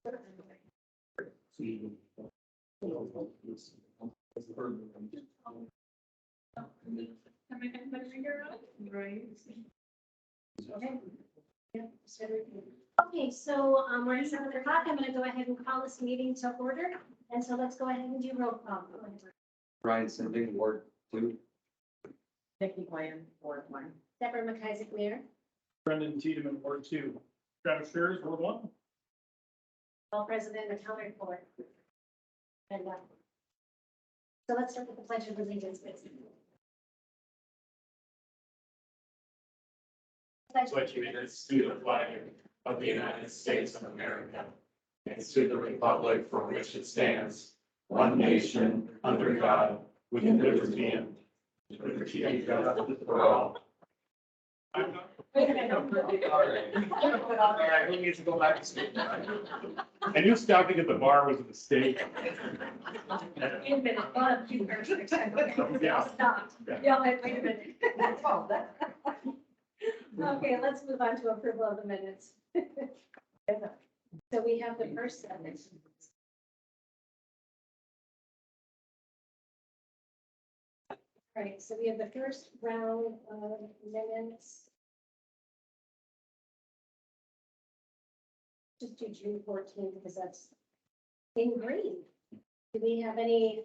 Okay, so we're at 7 o'clock. I'm going to go ahead and call this meeting to order. And so let's go ahead and do roll call. Brian Sending, Ward 2. Nikki Glenn, Ward 1. Deborah McIsaac, Mayor. Brendan Tiedemann, Ward 2. Travis Shears, Ward 1. All President McCallum report. And so let's start with the Pledge of Allegiance. Pledge allegiance to the flag of the United States of America and to the republic for which it stands, one nation, under God, with liberty and justice for all. Wait a minute. All right, we need to go back to school. I knew stopping at the bar was a mistake. Wait a minute. Yeah. Stop. Yeah, wait a minute. Okay, let's move on to approval of the minutes. So we have the first set. Right, so we have the first round of minutes. Just do June 14th because that's in green. Do we have any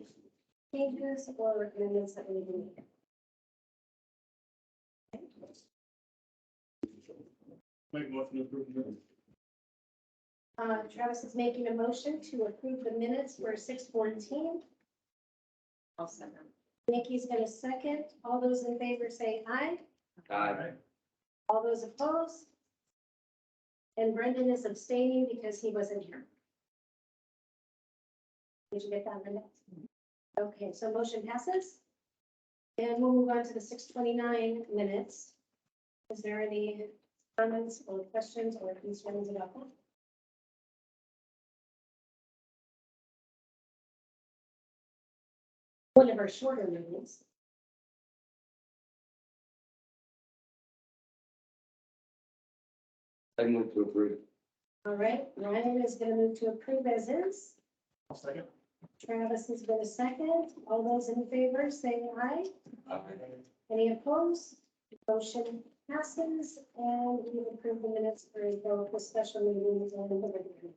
changes or amendments that we need to make? Make a motion to approve the minutes. Travis is making a motion to approve the minutes for 6/14. I'll second. Nikki's going to second. All those in favor say aye. Aye. All those opposed? And Brendan is abstaining because he wasn't here. Did you get that, Brenda? Okay, so motion passes. And we'll move on to the 6/29 minutes. Is there any comments or questions or concerns about that? One of our shorter meetings. I move to approve. All right, Ryan is going to move to approve as is. I'll second. Travis is going to second. All those in favor say aye. Aye. Any opposed? Motion passes, and we approve the minutes for both the special meetings and the regular meeting.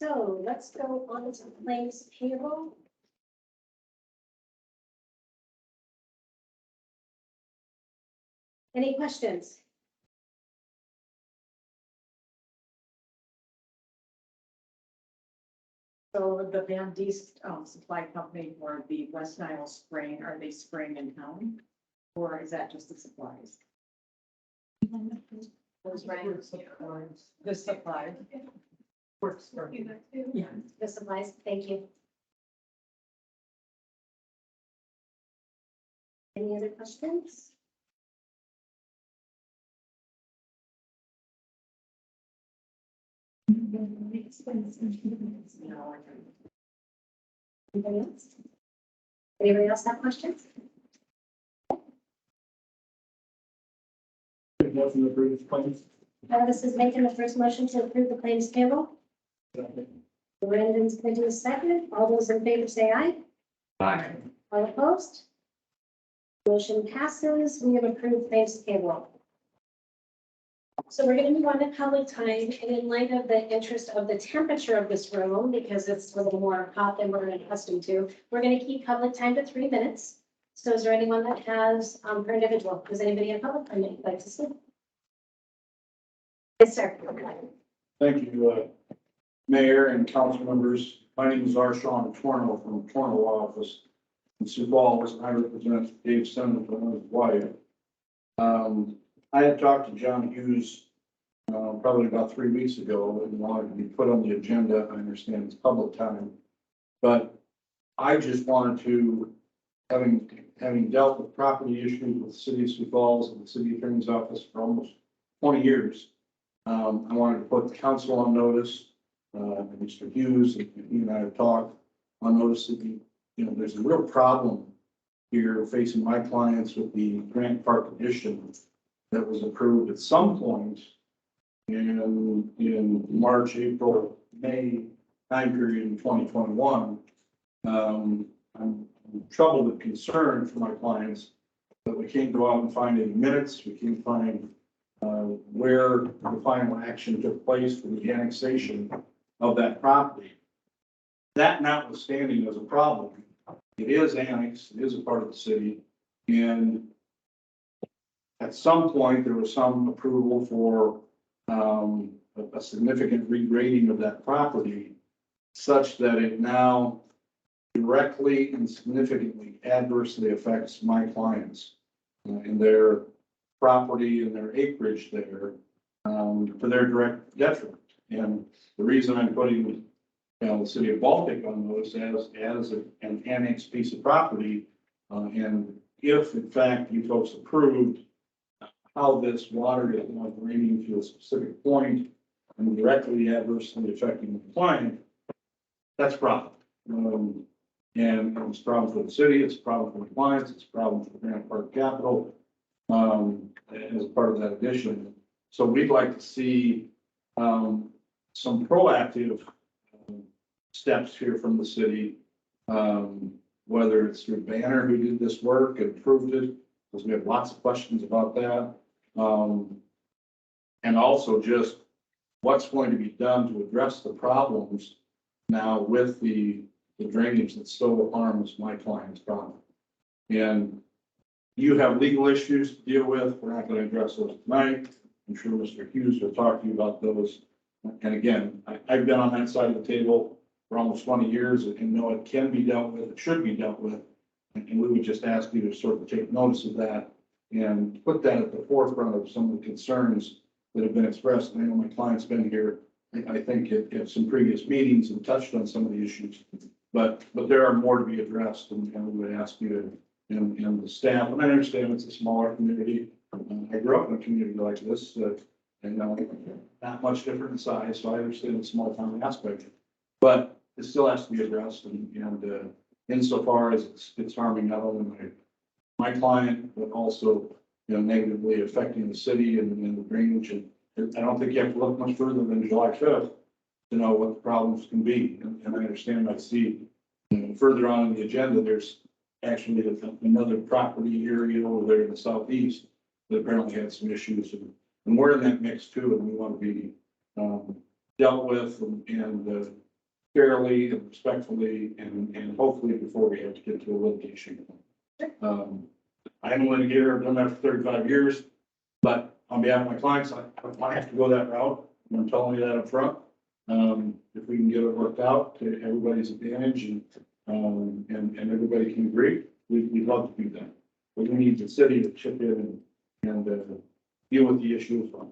So let's go on to claims payable. Any questions? So the Van Diest Supply Company for the West Nile spraying, are they spraying in town? Or is that just the supplies? Those the supply. Works for. Yeah. The supplies, thank you. Any other questions? No, Anybody else? Anybody else have questions? Make a motion to approve the claims. Travis is making the first motion to approve the claims payable. Brendan's going to do a second. All those in favor say aye. Aye. All opposed? Motion passes. We have approved claims payable. So we're going to move on to public time, and in light of the interest of the temperature of this room, because it's a little more hot than we're accustomed to, we're going to keep public time to 3 minutes. So is there anyone that has, per individual, does anybody in public comment you'd like to speak? Yes, sir. Thank you, Mayor and council members. My name is Arshawn Torno from the Torno office in Sioux Falls, and I represent Dave Simmons and his wife. I had talked to John Hughes probably about 3 weeks ago and wanted to be put on the agenda. I understand it's public time. But I just wanted to, having dealt with property issues with the city of Sioux Falls and the city attorney's office for almost 20 years, I wanted to put the council on notice. Mr. Hughes, and he and I have talked on notice that, there's a real problem here facing my clients with the Grant Park addition that was approved at some point in March, April May time period in 2021. I'm troubled and concerned for my clients that we can't go out and find any minutes, we can't find where the final action took place for the annexation of that property. That notwithstanding is a problem. It is annexed, it is a part of the city, and at some point, there was some approval for a significant regrading of that property such that it now directly and significantly adversely affects my clients and their property and their acreage there to their direct detriment. And the reason I'm putting the city of Baltic on those as an annexed piece of property, and if in fact you folks approved how this water is now draining to a specific point and directly adversely affecting the client, that's a problem. And it's a problem for the city, it's a problem for the clients, it's a problem for Granite Park Capital, as part of that addition. So we'd like to see, some proactive steps here from the city, whether it's through Banner who did this work and approved it, because we have lots of questions about that. And also just what's going to be done to address the problems now with the drainage that so harms my client's property. And you have legal issues to deal with. We're not going to address those tonight. I'm sure Mr. Hughes will talk to you about those. And again, I've been on that side of the table for almost 20 years and know it can be dealt with, it should be dealt with. And we would just ask you to sort of take notice of that and put that at the forefront of some of the concerns that have been expressed. And I know my client's been here, I think at some previous meetings and touched on some of the issues. But there are more to be addressed, and we would ask you to, and the staff, and I understand it's a smaller community. I grew up in a community like this, and not much different in size, so I understand the small town aspect. But it still has to be addressed, and insofar as it's harming not only my client, but also, negatively affecting the city and the drainage. And I don't think you have to look much further than July 5th to know what the problems can be. And I understand, I see further on in the agenda, there's actually another property area over there in the southeast that apparently had some issues. And we're in that mix too, and we want to be dealt with and fairly and respectfully and hopefully before we have to get to a litigation. I'm a litigator, I've done that for 35 years, but on behalf of my clients, I have to go that route. I'm telling you that up front. If we can get it worked out to everybody's advantage and everybody can agree, we'd love to do that. But we need the city to chip in and deal with the issue as well.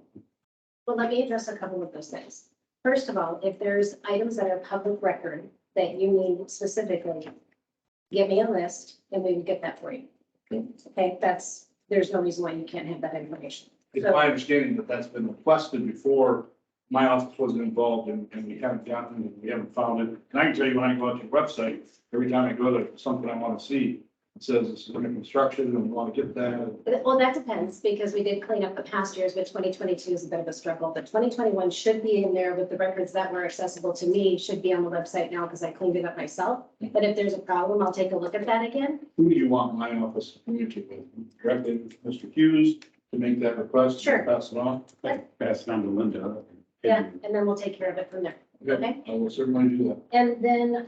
Well, let me address a couple of those things. First of all, if there's items that are public record that you need specifically, give me a list and we can get that for you. Okay, there's no reason why you can't have that information. It's my understanding that that's been requested before. My office wasn't involved and we haven't gotten it, we haven't found it. And I can tell you, when I go out to your website, every time I go to something I want to see, it says it's under construction and we want to get that. Well, that depends, because we did clean up the past years, but 2022 is a bit of a struggle. But 2021 should be in there with the records that were accessible to me, should be on the website now because I cleaned it up myself. But if there's a problem, I'll take a look at that again. Who do you want my office to communicate with? Directly with Mr. Hughes to make that request? Sure. Pass it on? Pass it on to Linda. Yeah, and then we'll take care of it from there. Okay. I will certainly do that. And then,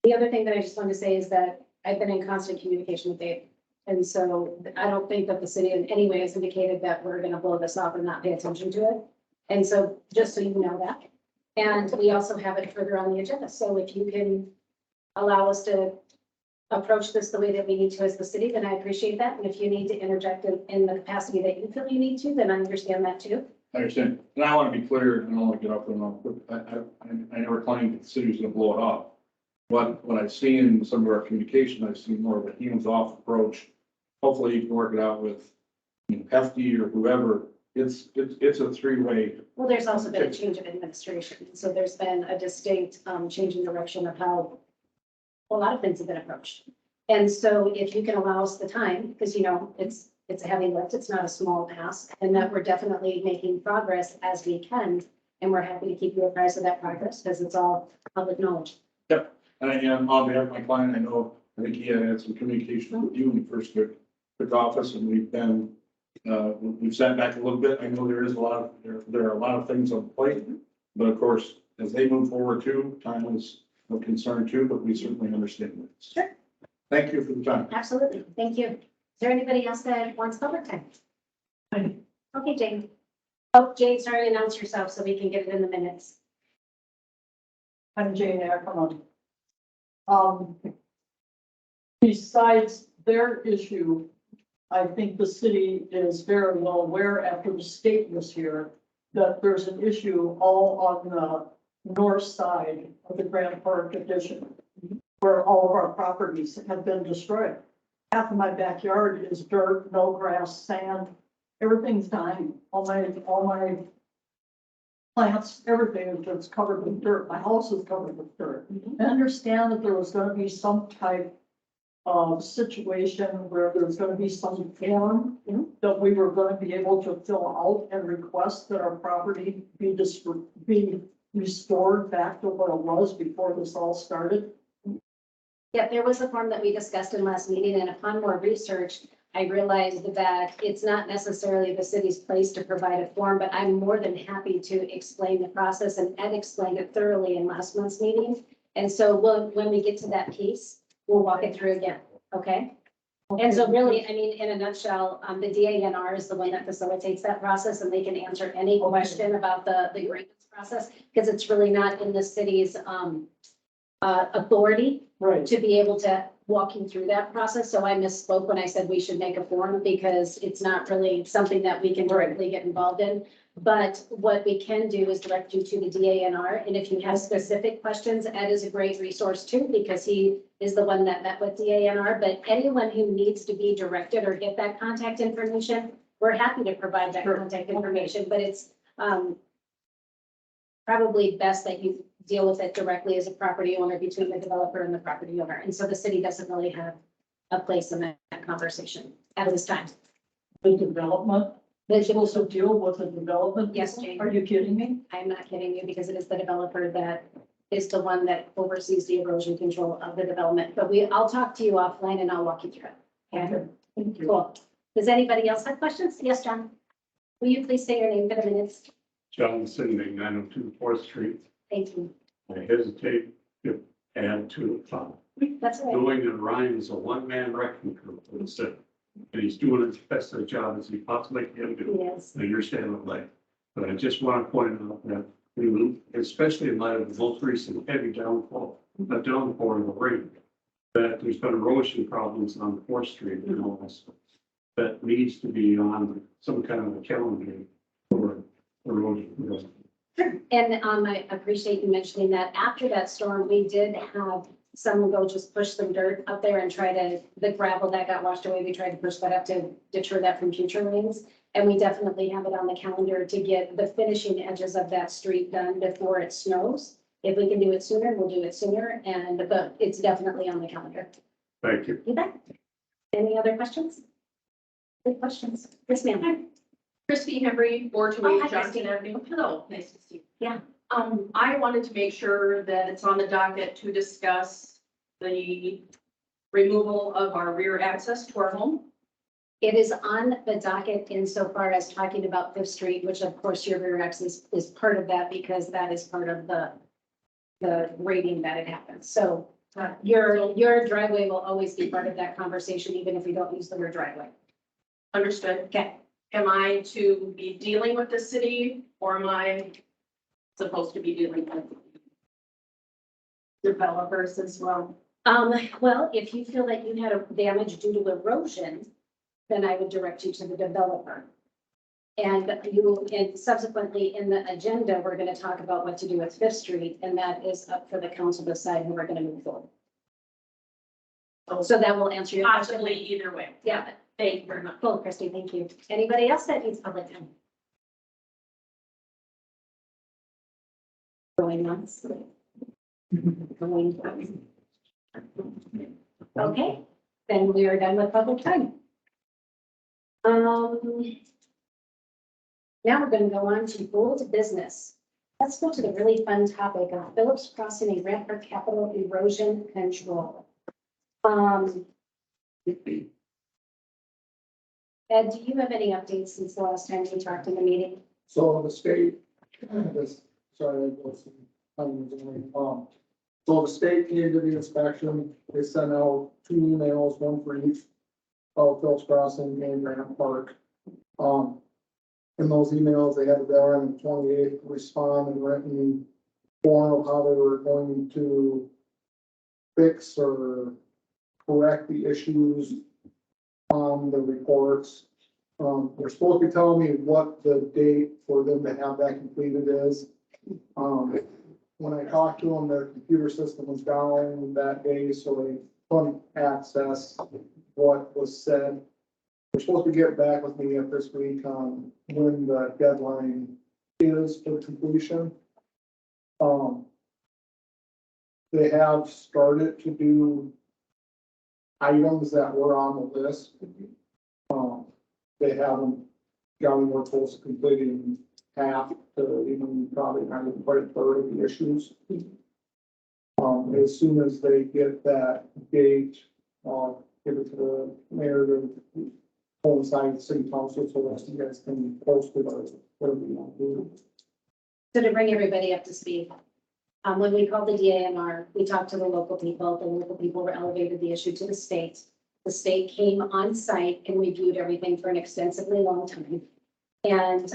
the other thing that I just wanted to say is that I've been in constant communication with Dave. And so I don't think that the city in any way has indicated that we're gonna blow this off and not pay attention to it. And so, just so you know that. And we also have it further on the agenda. So if you can allow us to approach this the way that we need to as the city, then I appreciate that. And if you need to interject in the capacity that you feel you need to, then I understand that too. I understand. And I want to be clear, and I don't want to get off and on. I never claimed that the city was going to blow it off. What I've seen in some of our communication, I've seen more of a hands-off approach. Hopefully you can work it out with Hefty or whoever. It's a three-way. Well, there's also been a change of administration. So there's been a distinct change in direction of how a lot of things have been approached. And so if you can allow us the time, because it's a heavy lift, it's not a small task, and that we're definitely making progress as we can. And we're happy to keep you apprised of that progress because it's all public knowledge. And I am on behalf of my client, I think he had some communication with you when he first took office, and we've sat back a little bit. I know there are a lot of things on the plate, but of course, as they move forward too, time is of concern too, but we certainly understand that. Sure. Thank you for the time. Absolutely. Thank you. Is there anybody else that wants public time? Okay, Jane. Oh, Jane, sorry, announce yourself so we can get it in the minutes. I'm Jane Ackerman. Besides their issue, I think the city is very well aware after the state was here that there's an issue all on the north side of the Grand Park addition where all of our properties have been destroyed. Half of my backyard is dirt, no grass, sand, everything's dying. All my plants, everything is just covered with dirt. My house is covered with dirt. I understand that there was gonna be some type of situation where there's gonna be some form that we were gonna be able to fill out and request that our property be restored back to what it was before this all started. Yeah, there was a form that we discussed in last meeting, and upon more research, I realized that it's not necessarily the city's place to provide a form, but I'm more than happy to explain the process, and Ed explained it thoroughly in last month's meeting. And so when we get to that piece, we'll walk it through again, okay? And so really, I mean, in a nutshell, the DANR is the one that facilitates that process, and they can answer any question about the grievance process, because it's really not in the city's authority Right. to be able to walk you through that process. So I misspoke when I said we should make a form, because it's not really something that we can directly get involved in. But what we can do is direct you to the DANR. And if you have specific questions, Ed is a great resource too, because he is the one that met with DANR. But anyone who needs to be directed or get that contact information, we're happy to provide that contact information, but it's probably best that you deal with it directly as a property owner between the developer and the property owner. And so the city doesn't really have a place in that conversation at this time. The development, they should also deal with the development. Yes, Jane. Are you kidding me? I'm not kidding you, because it is the developer that is the one that oversees the erosion control of the development. But I'll talk to you offline and I'll walk you through it. Okay? Thank you. Cool. Does anybody else have questions? Yes, John? Will you please say your name for the minutes? John Sinding, 902 4th Street. Thank you. I hesitate to add to the thought. That's all right. Knowing that Ryan is a one-man wrecking crew for the city, and he's doing as best a job as he possibly can do. Yes. I understand the lake, but I just want to point out that, especially in light of the most recent heavy downpour of the rain, that there's been erosion problems on 4th Street and all this. That needs to be on some kind of a calendar for erosion. And I appreciate you mentioning that. After that storm, we did have someone go just push some dirt up there and the gravel that got washed away, we tried to push that up to deter that from future rains. And we definitely have it on the calendar to get the finishing edges of that street done before it snows. If we can do it sooner, we'll do it sooner, but it's definitely on the calendar. Thank you. You bet. Any other questions? Good questions. Yes, ma'am. Christy Henry, Oh, hi, 428 Christy. Johnson Avenue. Hello, nice to see you. Yeah. I wanted to make sure that it's on the docket to discuss the removal of our rear access to our home. It is on the docket insofar as talking about Fifth Street, which of course your rear access is part of that, because that is part of the grading that it happens. So your driveway will always be part of that conversation, even if we don't use the word driveway. Understood. Okay. Am I to be dealing with the city, or am I supposed to be dealing with developers as well? Well, if you feel that you had a damage due to erosion, then I would direct you to the developer. And subsequently in the agenda, we're going to talk about what to do with Fifth Street, and that is up for the council to decide who we're going to move forward. So that will answer your question. Possibly either way. Yeah. Thank you very much. Cool, Christy, thank you. Anybody else that needs public time? Going once. Going twice. Okay, then we are done with public time. Now we're going to go on to old business. Let's go to the really fun topic of Phillips Crossing, a grant for capital erosion control. Ed, do you have any updates since the last time we talked in the meeting? So the state, sorry, so the state came to the inspection, they sent out 2 emails, one for each of Phillips Crossing and Grant Park. In those emails, they had the deadline on the 28th to respond and written form of how they were going to fix or correct the issues on the reports. They're supposed to be telling me what the date for them to have that completed is. When I talked to them, their computer system was down that day, so they couldn't access what was said. They're supposed to get back with me this week on when the deadline is for completion. They have started to do items that were on the list. They haven't gotten more close to completing half to even probably not even quite a third of the issues. As soon as they get that date, I'll give it to the mayor to coincide with city council so that you guys can post it or whatever you want to do. So to bring everybody up to speed, when we called the DANR, we talked to the local people were elevated the issue to the state. The state came on site and reviewed everything for an extensively long time. And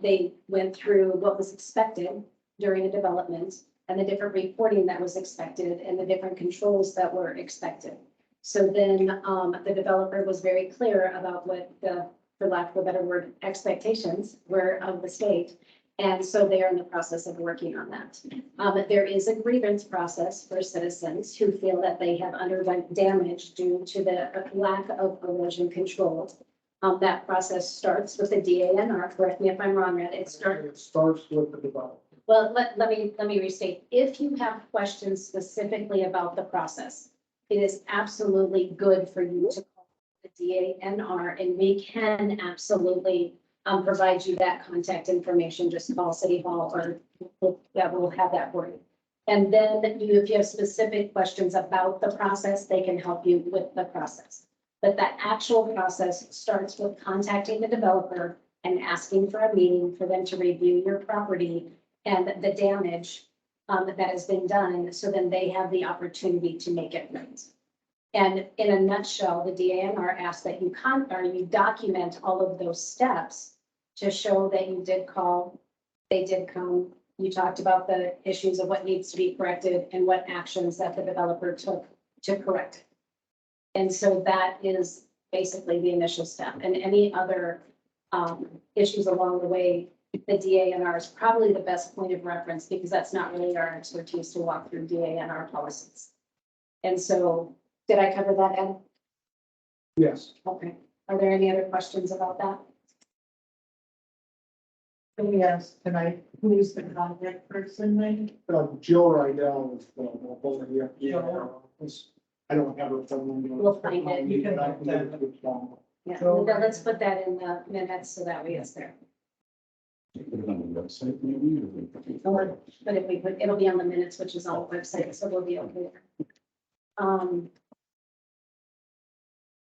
they went through what was expected during a development and the different reporting that was expected and the different controls that were expected. So then the developer was very clear about what the, for lack of a better word, expectations were of the state. And so they are in the process of working on that. There is a grievance process for citizens who feel that they have undergone damage due to the lack of erosion control. That process starts with the DANR, correct me if I'm wrong, Red, it Starts with the development. well, let me restate. If you have questions specifically about the process, it is absolutely good for you to call the DANR and we can absolutely provide you that contact information. Just call City Hall or we'll have that for you. And then if you have specific questions about the process, they can help you with the process. But that actual process starts with contacting the developer and asking for a meeting for them to review your property and the damage that has been done. So then they have the opportunity to make it right. And in a nutshell, the DANR asks that you document all of those steps to show that you did call, they did come. You talked about the issues of what needs to be corrected and what actions that the developer took to correct it. And so that is basically the initial step. And any other issues along the way, the DANR is probably the best point of reference because that's not really our expertise to walk through DANR policies. And so, did I cover that, Ed? Yes. Okay. Are there any other questions about that? Yes, can I, who's the contact person then? Jill Rydell is I don't have her phone number. We'll find it. You can But I can have give it to Tom. Yeah, So- Linda, let's put that in the minutes so that way it's there. Put it on the website, maybe, or- But if we put, it'll be on the minutes, which is on the website, so we'll be okay there.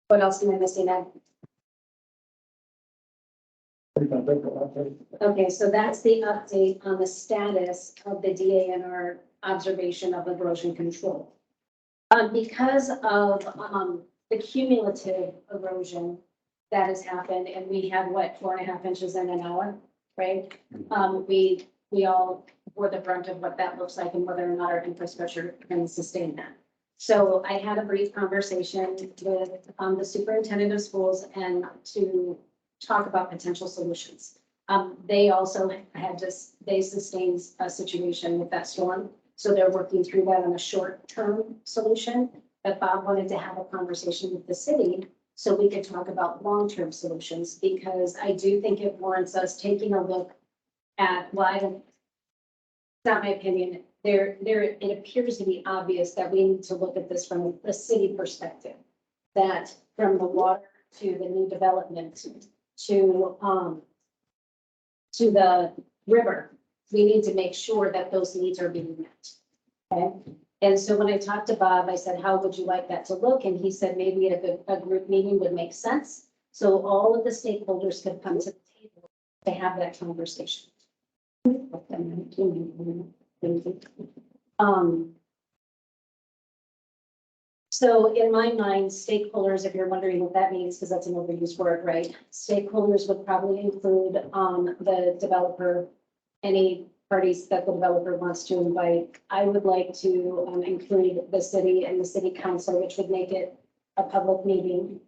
What else am I missing, Ed? Okay, so that's the update on the status of the DANR observation of erosion control. Because of the cumulative erosion that has happened, and we have what, 4.5 inches in an hour, right? We all bore the brunt of what that looks like and whether or not our infrastructure can sustain that. So I had a brief conversation with the superintendent of schools and to talk about potential solutions. They also they sustained a situation with that storm. So they're working through that on a short-term solution. But Bob wanted to have a conversation with the city so we could talk about long-term solutions, because I do think it warrants us taking a look at why, it's not my opinion, it appears to be obvious that we need to look at this from the city perspective. That from the water to the new development to the river, we need to make sure that those needs are being met. Okay, and so when I talked to Bob, I said, how would you like that to look? And he said maybe a group meeting would make sense. So all of the stakeholders could come to the table to have that conversation. So in my mind, stakeholders, if you're wondering what that means, because that's an overused word, right? Stakeholders would probably include, the developer, any parties that the developer wants to invite. I would like to, include the city and the city council, which would make it a public meeting.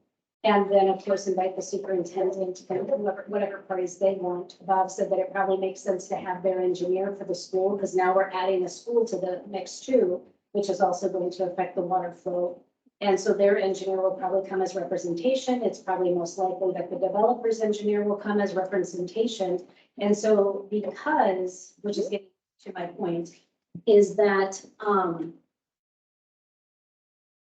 And then, of course, invite the superintendent and whatever parties they want. Bob said that it probably makes sense to have their engineer for the school, because now we're adding a school to the mix too, which is also going to affect the water flow. And so their engineer will probably come as representation. It's probably most likely that the developer's engineer will come as representation. And so because, which is getting to my point, is that,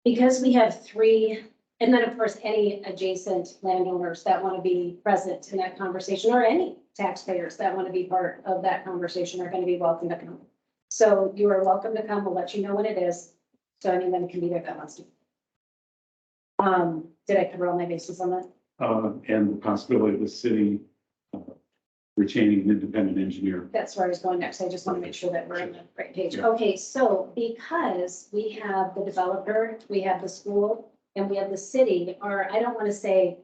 because we have three, and then of course, any adjacent landowners that want to be present in that conversation, or any taxpayers that want to be part of that conversation are going to be welcome to come. So you are welcome to come. We'll let you know when it is. So anyone can be there that wants to. Did I cover all my bases on that? And the possibility of the city retaining an independent engineer. That's where I was going next. I just want to make sure that we're on the right page. Yeah. Okay, so because we have the developer, we have the school, and we have the city, or I don't want to say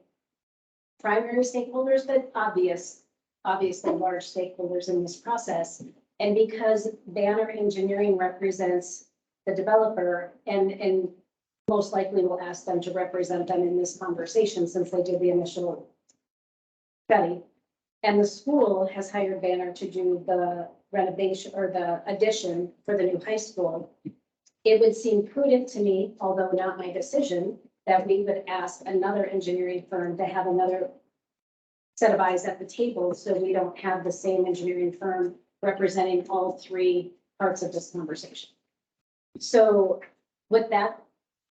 primary stakeholders, but obviously large stakeholders in this process. And because Banner Engineering represents the developer and most likely will ask them to represent them in this conversation since they did the initial study. And the school has hired Banner to do the renovation or the addition for the new high school. It would seem prudent to me, although not my decision, that we would ask another engineering firm to have another set of eyes at the table, so we don't have the same engineering firm representing all three parts of this conversation. So with that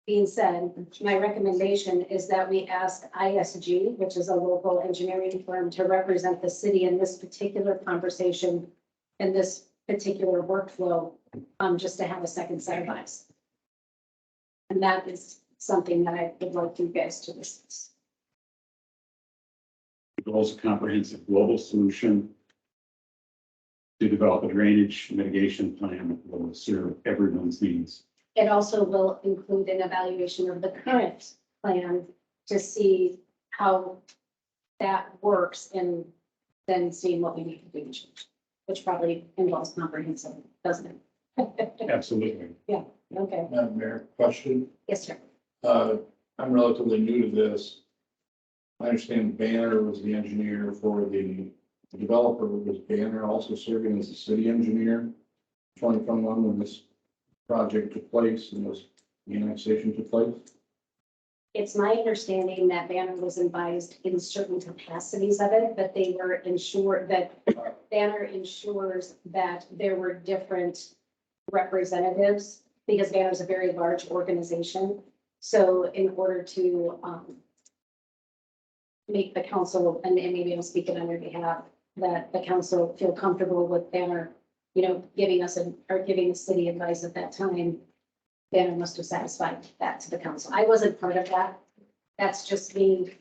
being said, my recommendation is that we ask ISG, which is a local engineering firm, to represent the city in this particular conversation and this particular workflow, just to have a second set of eyes. And that is something that I would like you guys to discuss. The goal is a comprehensive global solution to develop a drainage mitigation plan that will serve everyone's needs. It also will include an evaluation of the current plan to see how that works and then seeing what we need to do to change, which probably involves comprehensive, doesn't it? Absolutely. Okay, Madam Mayor, question. yes, sir. I'm relatively new to this. I understand Banner was the engineer for the developer. Was Banner also serving as the city engineer? 2021 when this project took place and the annexation took place? It's my understanding that Banner was advised in certain capacities of it, but they were ensured that Banner ensures that there were different representatives because Banner is a very large organization. So in order to make the council, and maybe I'm speaking on your behalf, that the council feel comfortable with Banner, giving us or giving the city advice at that time, Banner must have satisfied that to the council. I wasn't part of that. That's just me.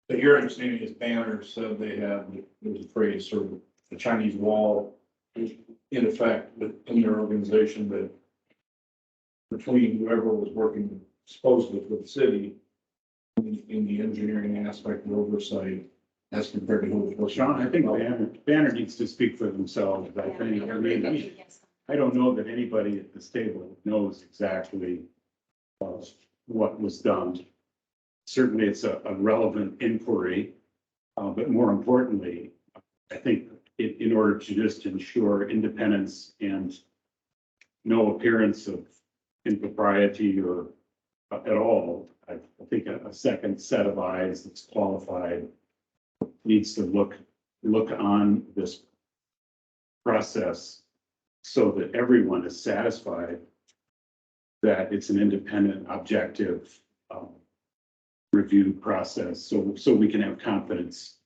But your understanding is Banner said they had, there was a phrase, sort of the Chinese wall in effect in their organization that between whoever was working supposedly for the city in the engineering aspect of oversight as compared to who was working. Sean, I think Banner needs to speak for themselves. I mean, I don't know that anybody at this table knows exactly what was done. Certainly, it's a relevant inquiry, but more importantly, I think in order to just ensure independence and no appearance of impropriety or at all, I think a second set of eyes that's qualified needs to look on this process so that everyone is satisfied that it's an independent, objective review process. So we can have confidence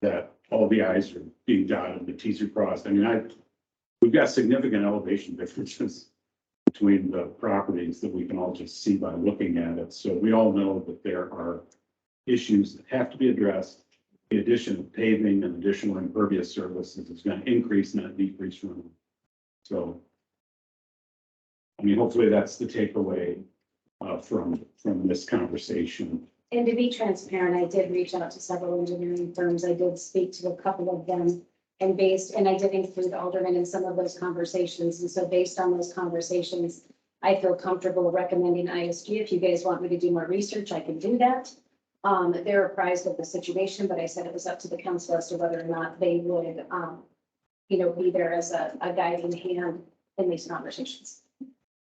that all the i's are being dotted, the t's are crossed. I mean, we've got significant elevation differences between the properties that we can all just see by looking at it. So we all know that there are issues that have to be addressed. The addition of paving and additional impervious surfaces is going to increase, not decrease runoff. So, I mean, hopefully that's the takeaway from this conversation. And to be transparent, I did reach out to several engineering firms. I did speak to a couple of them and I did include Alderman in some of those conversations. And so based on those conversations, I feel comfortable recommending ISG. If you guys want me to do more research, I can do that. They're apprised of the situation, but I said it was up to the council as to whether or not they would, be there as a guiding hand in these conversations.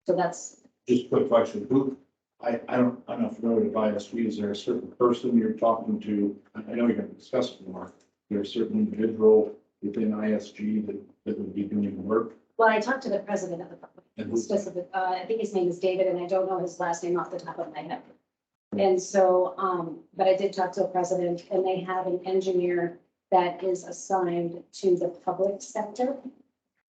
So that's, Just a quick question, I'm not familiar with ISG, is there a certain person you're talking to? I know you're gonna discuss it more. There's a certain individual within ISG that would be doing the work. well, I talked to the president of the company. And who's that? Specific, I think his name is David, and I don't know his last name off the top of my head. And so, but I did talk to the president, and they have an engineer that is assigned to the public sector.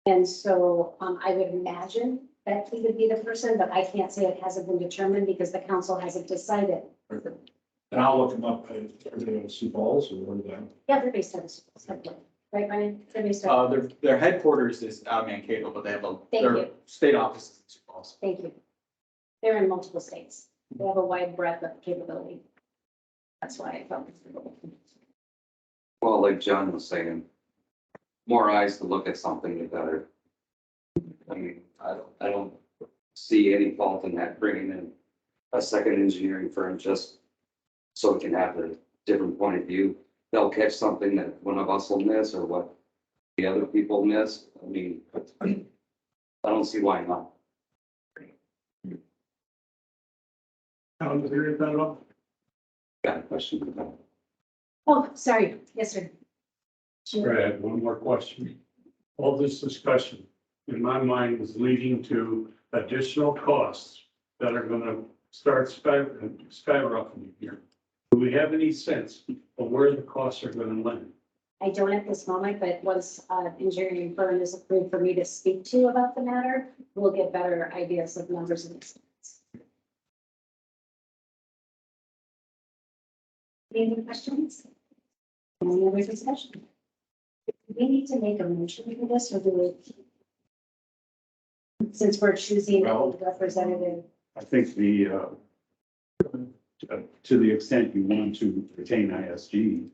And so, I would imagine that he would be the person, but I can't say it hasn't been determined because the council hasn't decided. And I'll look them up, are they in Sioux Falls or where are they? Yeah, they're based out of, right, Ryan? They're based out. Their headquarters is out of Mankato, but they have Thank their you. state office is in Sioux Falls. Thank you. They're in multiple states. They have a wide breadth of capability. That's why I felt comfortable. Well, like John was saying, more eyes to look at something, the better. I mean, I don't see any fault in that, bringing in a second engineering firm just so we can have a different point of view. They'll catch something that one of us will miss or what the other people miss. I mean, I don't see why not. Alan, is there anything at all? Got a question about that. Oh, sorry. Yes, sir. Sure. Brad, one more question. All this discussion, in my mind, was leading to additional costs that are gonna start skyrocketing here. Do we have any sense of where the costs are gonna land? I don't at this moment, but once engineering firm is approved for me to speak to about the matter, we'll get better ideas of numbers and estimates. Any other questions? Any other discussion? Do we need to make a motion for this or do we? Since we're choosing a representative, I think to the extent you want to retain ISG,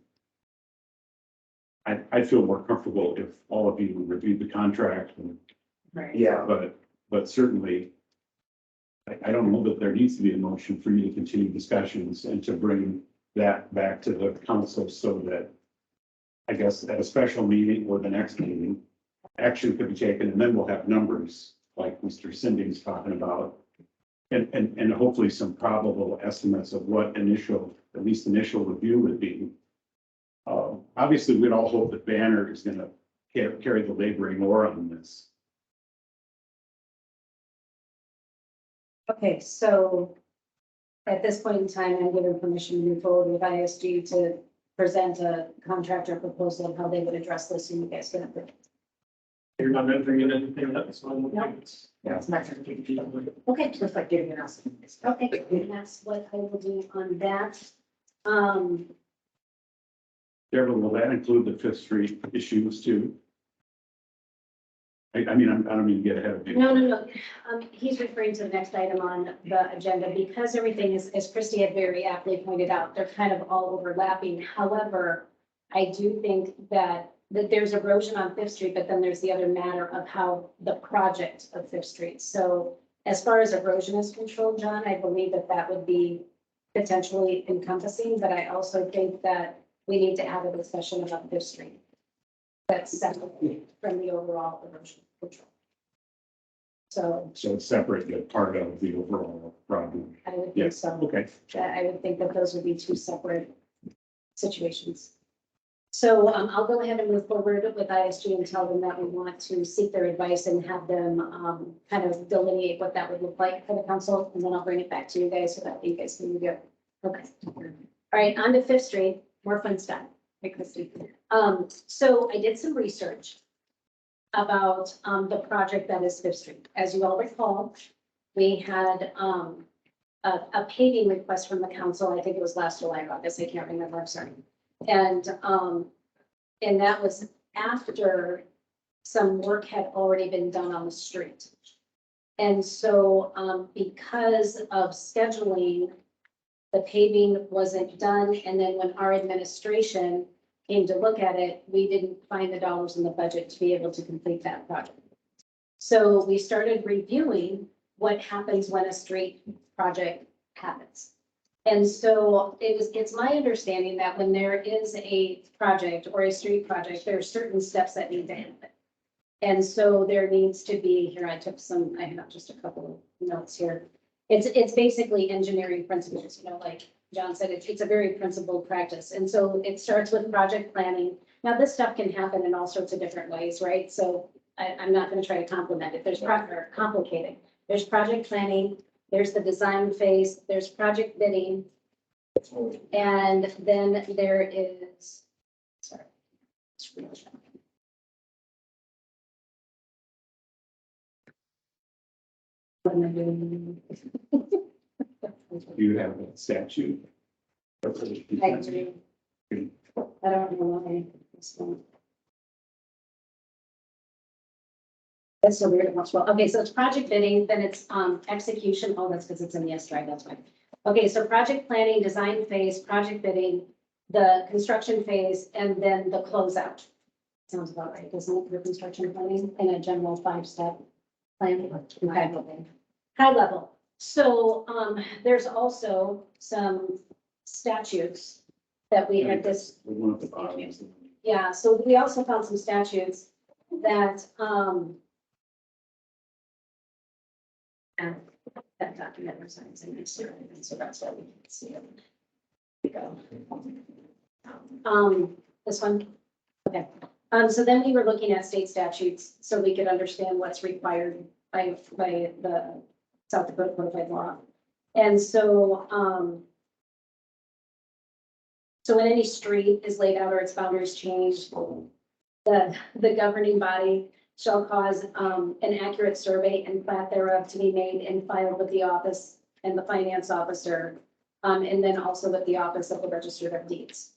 I feel more comfortable if all of you reviewed the contract, right? Yeah. but certainly I don't know that there needs to be a motion for you to continue discussions and to bring that back to the council so that I guess at a special meeting or the next meeting, action could be taken and then we'll have numbers like Mr. Sinding's talking about. And hopefully some probable estimates of what at least initial review would be. Obviously, we'd all hope that Banner is gonna carry the laboring oar on this. Okay, so at this point in time, I'm given permission to move forward with ISG to present a contractor proposal of how they would address this and you guys can approve. You're not entering in anything else? No. Yeah, it's not going to be, Okay, just like giving us. okay, and that's what I will do on that. Deborah, will that include the Fifth Street issues too? I mean, I don't mean to get ahead of you. No. He's referring to the next item on the agenda because everything is, as Christie had very aptly pointed out, they're kind of all overlapping. However, I do think that there's erosion on Fifth Street, but then there's the other matter of how the project of Fifth Street. So as far as erosion is controlled, John, I believe that would be potentially encompassing, but I also think that we need to have a discussion about Fifth Street. That's separate from the overall erosion control. So So it's separate, but part of the overall problem. I would think Yes, so. okay. I would think that those would be two separate situations. So I'll go ahead and move forward with ISG and tell them that we want to seek their advice and have them kind of delineate what that would look like for the council. And then I'll bring it back to you guys so that you guys can review it. Okay. All right, on to Fifth Street, more fun stuff. Hey, Christie. So I did some research about, the project that is Fifth Street. As you all recall, we had, a paving request from the council. I think it was last July or August. I can't remember. I'm sorry. And that was after some work had already been done on the street. And so, because of scheduling, the paving wasn't done. And then when our administration came to look at it, we didn't find the dollars in the budget to be able to complete that project. So we started reviewing what happens when a street project happens. And so it's my understanding that when there is a project or a street project, there are certain steps that need to happen. And so there needs to be, here, I have just a couple of notes here. It's basically engineering principles, like John said, it's a very principled practice. And so it starts with project planning. Now, this stuff can happen in all sorts of different ways, right? So I'm not going to try to complement it. There's complicated. There's project planning, there's the design phase, there's project bidding. And then there is, sorry. What am I doing? You have a statute. I do. I don't know why. this one- That's so weird. Well, okay, so it's project bidding, then it's execution. Oh, that's because it's in the S drive, that's why. Okay, so project planning, design phase, project bidding, the construction phase, and then the closeout. Sounds about right, doesn't it, for construction planning in a general 5-step plan? Okay. High level. So there's also some statutes that we had this. Yeah, so we also found some statutes that and that document resides in this here, and so that's why we can see it. We go. This one, okay. So then we were looking at state statutes so we could understand what's required by the South Dakota Codified Law. And so, so when any street is laid out or its boundaries changed, the governing body shall cause an accurate survey and plat thereof to be made and filed with the office and the finance officer, and then also with the office of the Register of Deeds.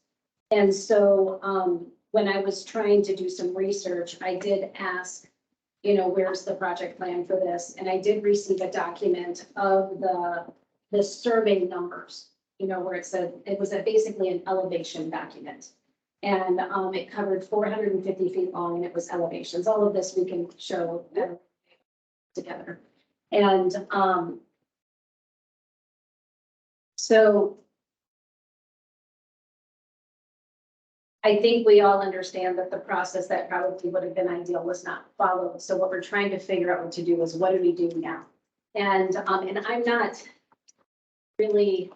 And so when I was trying to do some research, I did ask, where's the project plan for this? And I did receive a document of the survey numbers, where it said, it was basically an elevation document. And it covered 450 feet long and it was elevations. All of this we can show together. And so I think we all understand that the process that probably would have been ideal was not followed. So what we're trying to figure out what to do is what do we do now? And I'm not really,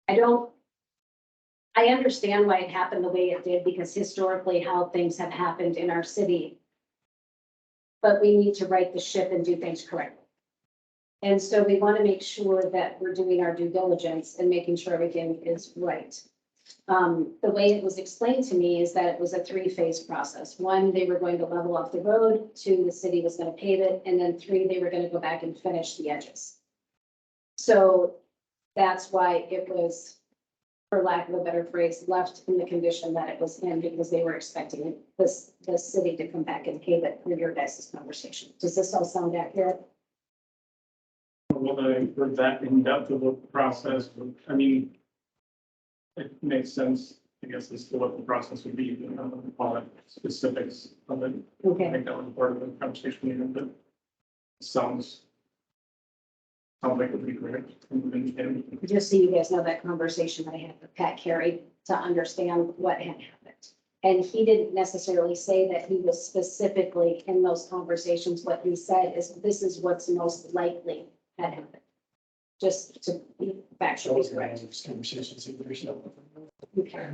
I understand why it happened the way it did, because historically how things have happened in our city. But we need to right the ship and do things correctly. And so we want to make sure that we're doing our due diligence and making sure everything is right. The way it was explained to me is that it was a 3-phase process. 1, they were going to level off the road. 2, the city was going to pave it. And then 3, they were going to go back and finish the edges. So that's why it was, for lack of a better phrase, left in the condition that it was in, because they were expecting the city to come back and pave it for your guys' conversation. Does this all sound accurate? When I heard that in depth of the process, I mean, it makes sense, I guess, as to what the process would be, all the specifics of it. I Okay, think that was part of the conversation we had, but it sounds like it would be great. just so you guys know that conversation I had with Pat Carey to understand what had happened. And he didn't necessarily say that he was specifically in those conversations. What he said is, this is what's most likely had happened. Just to be factually correct. Okay.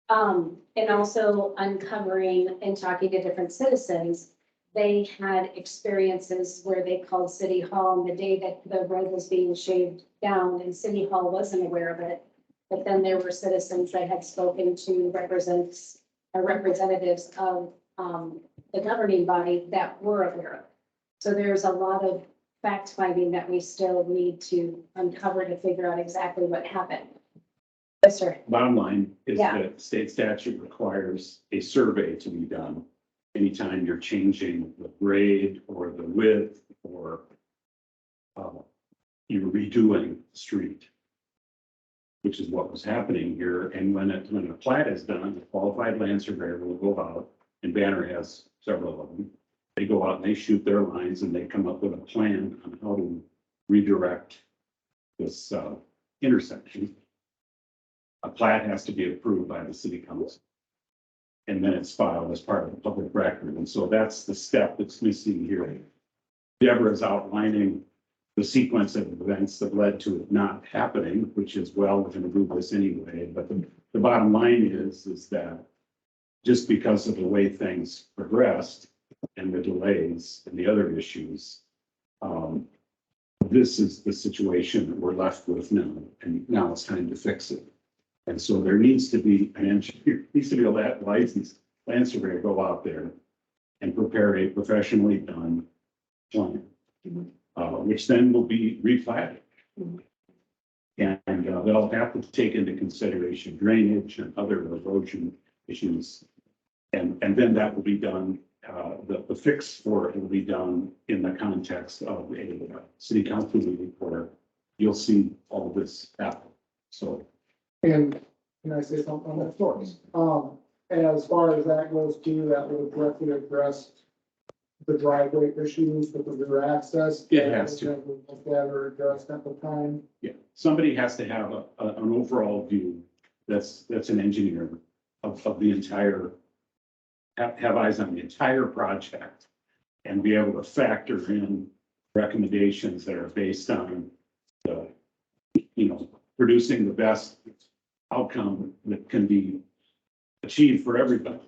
And also uncovering and talking to different citizens, they had experiences where they called City Hall on the day that the road was being shaved down and City Hall wasn't aware of it. But then there were citizens that had spoken to representatives of, the governing body that were aware of it. So there's a lot of fact finding that we still need to uncover to figure out exactly what happened. Yes, sir. Bottom line is Yeah. that state statute requires a survey to be done anytime you're changing the grade or the width or you're redoing the street, which is what was happening here. And when a plat is done, the qualified land surveyor will go out, and Banner has several of them. They go out and they shoot their lines and they come up with a plan on how to redirect this intersection. A plat has to be approved by the city council. And then it's filed as part of the public record. And so that's the step that's missing here. Deborah's outlining the sequence of events that led to it not happening, which is, well, we're going to do this anyway. But the bottom line is that just because of the way things progressed and the delays and the other issues, this is the situation that we're left with now. And now it's time to fix it. And so there needs to be an engineer, needs to be a licensed land surveyor go out there and prepare a professionally done plan, which then will be replatted. And they'll have to take into consideration drainage and other erosion issues. And then that will be done, the fix for it will be done in the context of a city council meeting where you'll see all this happen. So. And can I say something on that? Of course. As far as that goes too, that will directly address the driveway issues with the rear access. It has to. That are addressed at the time. Yeah, somebody has to have an overall view that's an engineer of the entire, have eyes on the entire project and be able to factor in recommendations that are based on the, producing the best outcome that can be achieved for everybody.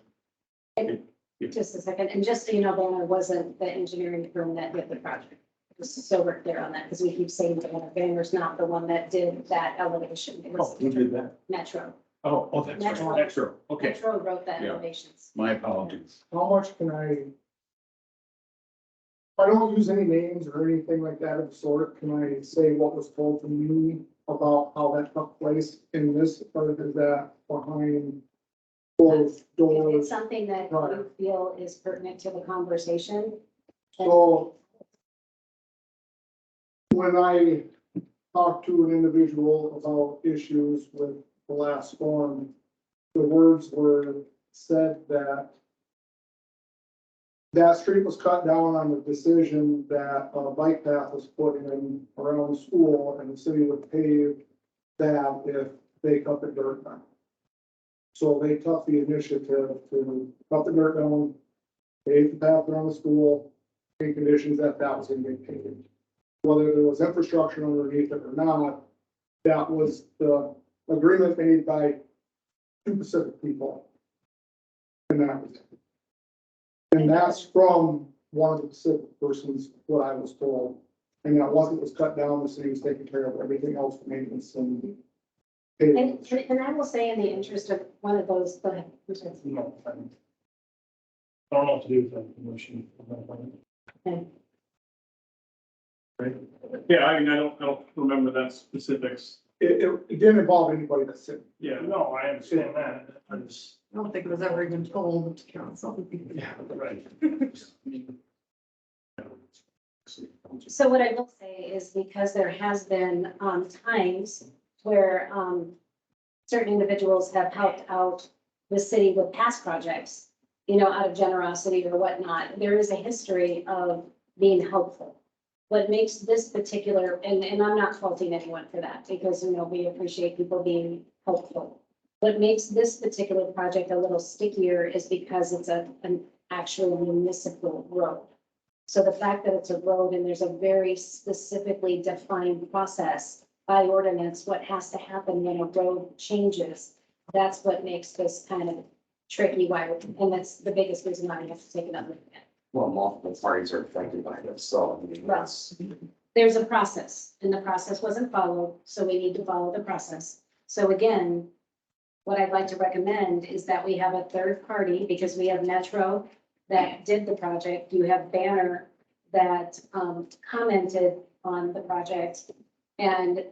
Just a second, and just so you know, Banner wasn't the engineering firm that did the project. Just so we're clear on that, because we keep saying Banner's not the one that did that elevation. It was Who did that? Metro. Oh, that's Metro. right. That's true. Okay, Metro wrote that Yeah. elevations. my apologies. How much can I don't use any names or anything like that of the sort. Can I say what was told to me about how that took place in this, or is that behind closed If doors? it's something that Right. you feel is pertinent to the conversation. So when I talked to an individual about issues with the last storm, the words were said that that street was cut down on the decision that a bike path was put in around the school, and the city would pave that if they cut the dirt down. So they took the initiative to cut the dirt down, pave the path around the school, in conditions that was gonna get paved. Whether there was infrastructure underneath it or not, that was the agreement made by two Pacific people. And that was it. And that's from one of the Pacific persons, what I was told. And that once it was cut down, the city was taking care of everything else for maintenance and. paving. And I will say in the interest of one of those, go ahead. I'm sorry. No, I don't know what to do with that motion. Okay. Right? Yeah, I mean, I don't remember that specifics. It didn't involve anybody that's sitting. Yeah, no, I understand that. I just. I don't think it was ever even told to council. Yeah, right. So what I will say is because there has been times where certain individuals have helped out the city with past projects, out of generosity or whatnot, there is a history of being helpful. What makes this particular, and I'm not faulting anyone for that, because, we appreciate people being helpful. What makes this particular project a little stickier is because it's an actual municipal road. So the fact that it's a road and there's a very specifically defined process by ordinance, what has to happen when a road changes, that's what makes this kind of tricky, and that's the biggest reason why we have to take another look at it. Well, multiple parties are affected by this, so I mean, that's. There's a process, and the process wasn't followed, so we need to follow the process. So again, what I'd like to recommend is that we have a third party, because we have Metro that did the project, you have Banner that commented on the project. And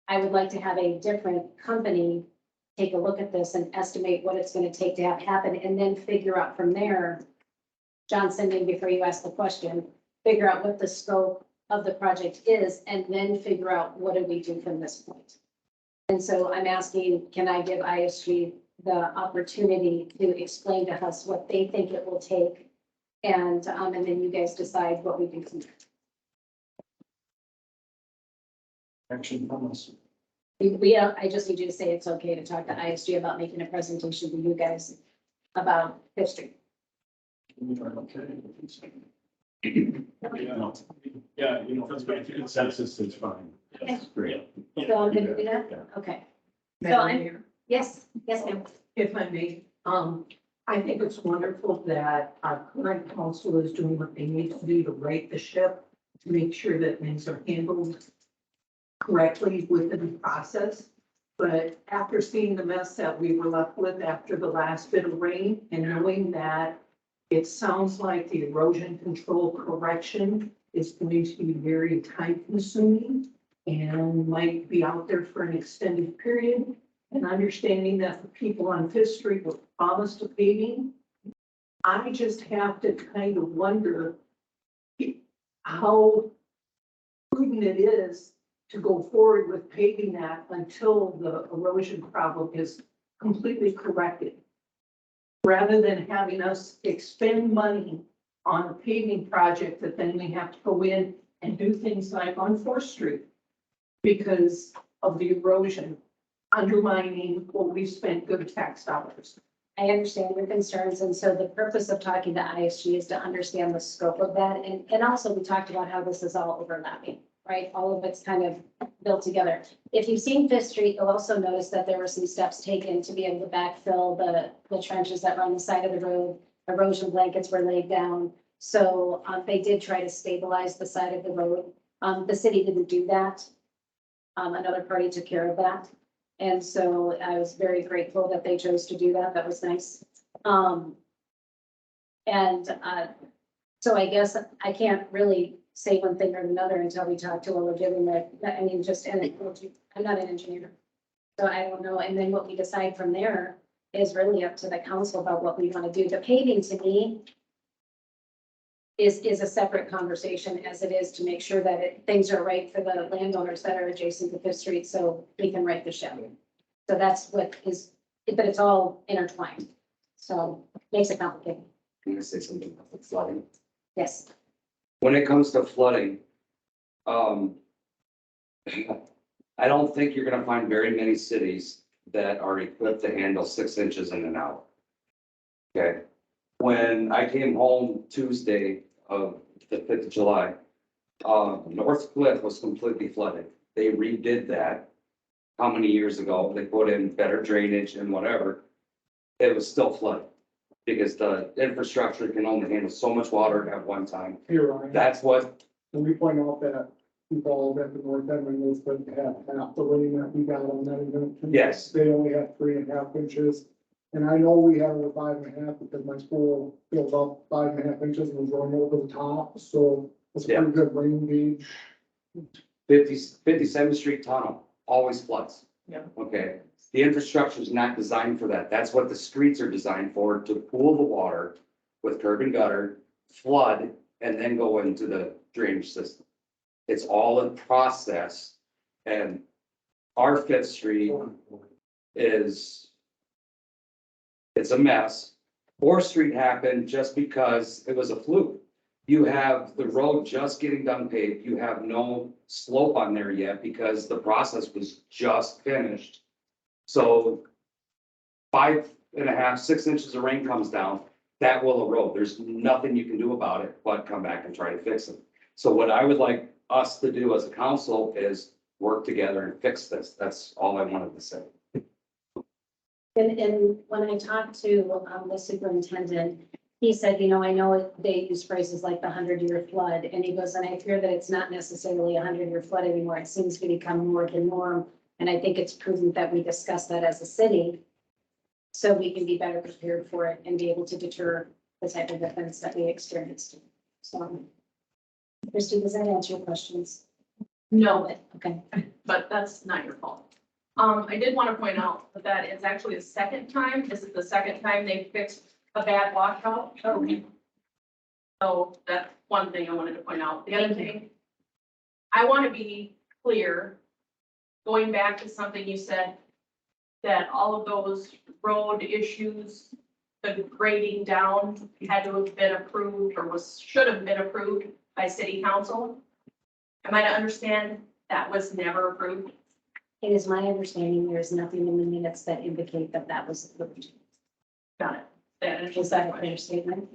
I would like to have a different company take a look at this and estimate what it's gonna take to have happen, and then figure out from there, Johnson, maybe before you ask the question, figure out what the scope of the project is, and then figure out what do we do from this point. And so I'm asking, can I give ISG the opportunity to explain to us what they think it will take? And then you guys decide what we do from there. Action from us. I just need you to say it's okay to talk to ISG about making a presentation to you guys about history. Yeah, you know, that's what Consensus is fine. That's great. So I'm gonna do that? Yeah. Okay. So Madam I'm, Mayor, yes, ma'am. if I may, I think it's wonderful that our current council is doing what they need to do to right the ship, to make sure that things are handled correctly within the process. But after seeing the mess that we were left with after the last bit of rain, and knowing that it sounds like the erosion control correction is going to be very time consuming and might be out there for an extended period, and understanding that the people on Fifth Street were promised a paving, I just have to kind of wonder how prudent it is to go forward with paving that until the erosion problem is completely corrected. Rather than having us expend money on a paving project that then we have to go in and do things like on Fourth Street because of the erosion undermining what we spent good tax dollars. I understand your concerns, and so the purpose of talking to ISG is to understand the scope of that, and also we talked about how this is all overlapping, right? All of it's kind of built together. If you've seen Fifth Street, you'll also notice that there were some steps taken to be able to backfill the trenches that were on the side of the road. Erosion blankets were laid down, so they did try to stabilize the side of the road. The city didn't do that. Another party took care of that. And so I was very grateful that they chose to do that. That was nice. So I guess I can't really say one thing or another until we talk to Lola Given that, I mean, just, and I'm not an engineer. So I don't know. And then what we decide from there is really up to the council about what we want to do. The paving to me is a separate conversation, as it is to make sure that things are right for the landowners that are adjacent to Fifth Street, so we can right the ship. So that's what is, but it's all intertwined. So makes it complicated. Can I say something about the flooding? Yes. When it comes to flooding, I don't think you're gonna find very many cities that are equipped to handle 6 inches in an hour. Okay, when I came home Tuesday of the 5th of July, North Cliff was completely flooded. They redid that. How many years ago? They put in better drainage and whatever. It was still flooded because the infrastructure can only handle so much water at one time. Here, Ryan, That's what, and we point out that people at the north end, when they supposed to have half the rain that we got on that event. Yes. They only had 3.5 inches. And I know we had over 5.5 because my school filled up 5.5 inches and was running over the top, so it's a pretty good rain gauge. 57th Street Tunnel always floods. Yeah. Okay, the infrastructure is not designed for that. That's what the streets are designed for, to pool the water with curb and gutter, flood, and then go into the drainage system. It's all a process, and our Fifth Street is, it's a mess. Fourth Street happened just because it was a fluke. You have the road just getting done paved. You have no slope on there yet because the process was just finished. So 5.5, 6 inches of rain comes down, that will erode. There's nothing you can do about it, but come back and try to fix it. So what I would like us to do as a council is work together and fix this. That's all I wanted to say. And when I talked to the superintendent, he said, you know, I know they use phrases like the 100-year flood, and he goes, and I fear that it's not necessarily a 100-year flood anymore. It seems to become more the norm. And I think it's prudent that we discuss that as a city so we can be better prepared for it and be able to deter the type of events that we experienced. So, Christy, does that answer your questions? No, Okay. but that's not your fault. I did want to point out that it's actually the second time. This is the second time they fixed a bad washout. So that's one thing I wanted to point out. The other thing, I want to be clear, going back to something you said, that all of those road issues, the grading down had to have been approved or should have been approved by city council. Am I to understand that was never approved? It is my understanding there is nothing in the minutes that indicate that that was approved. Got it. That Is is that a that clear statement?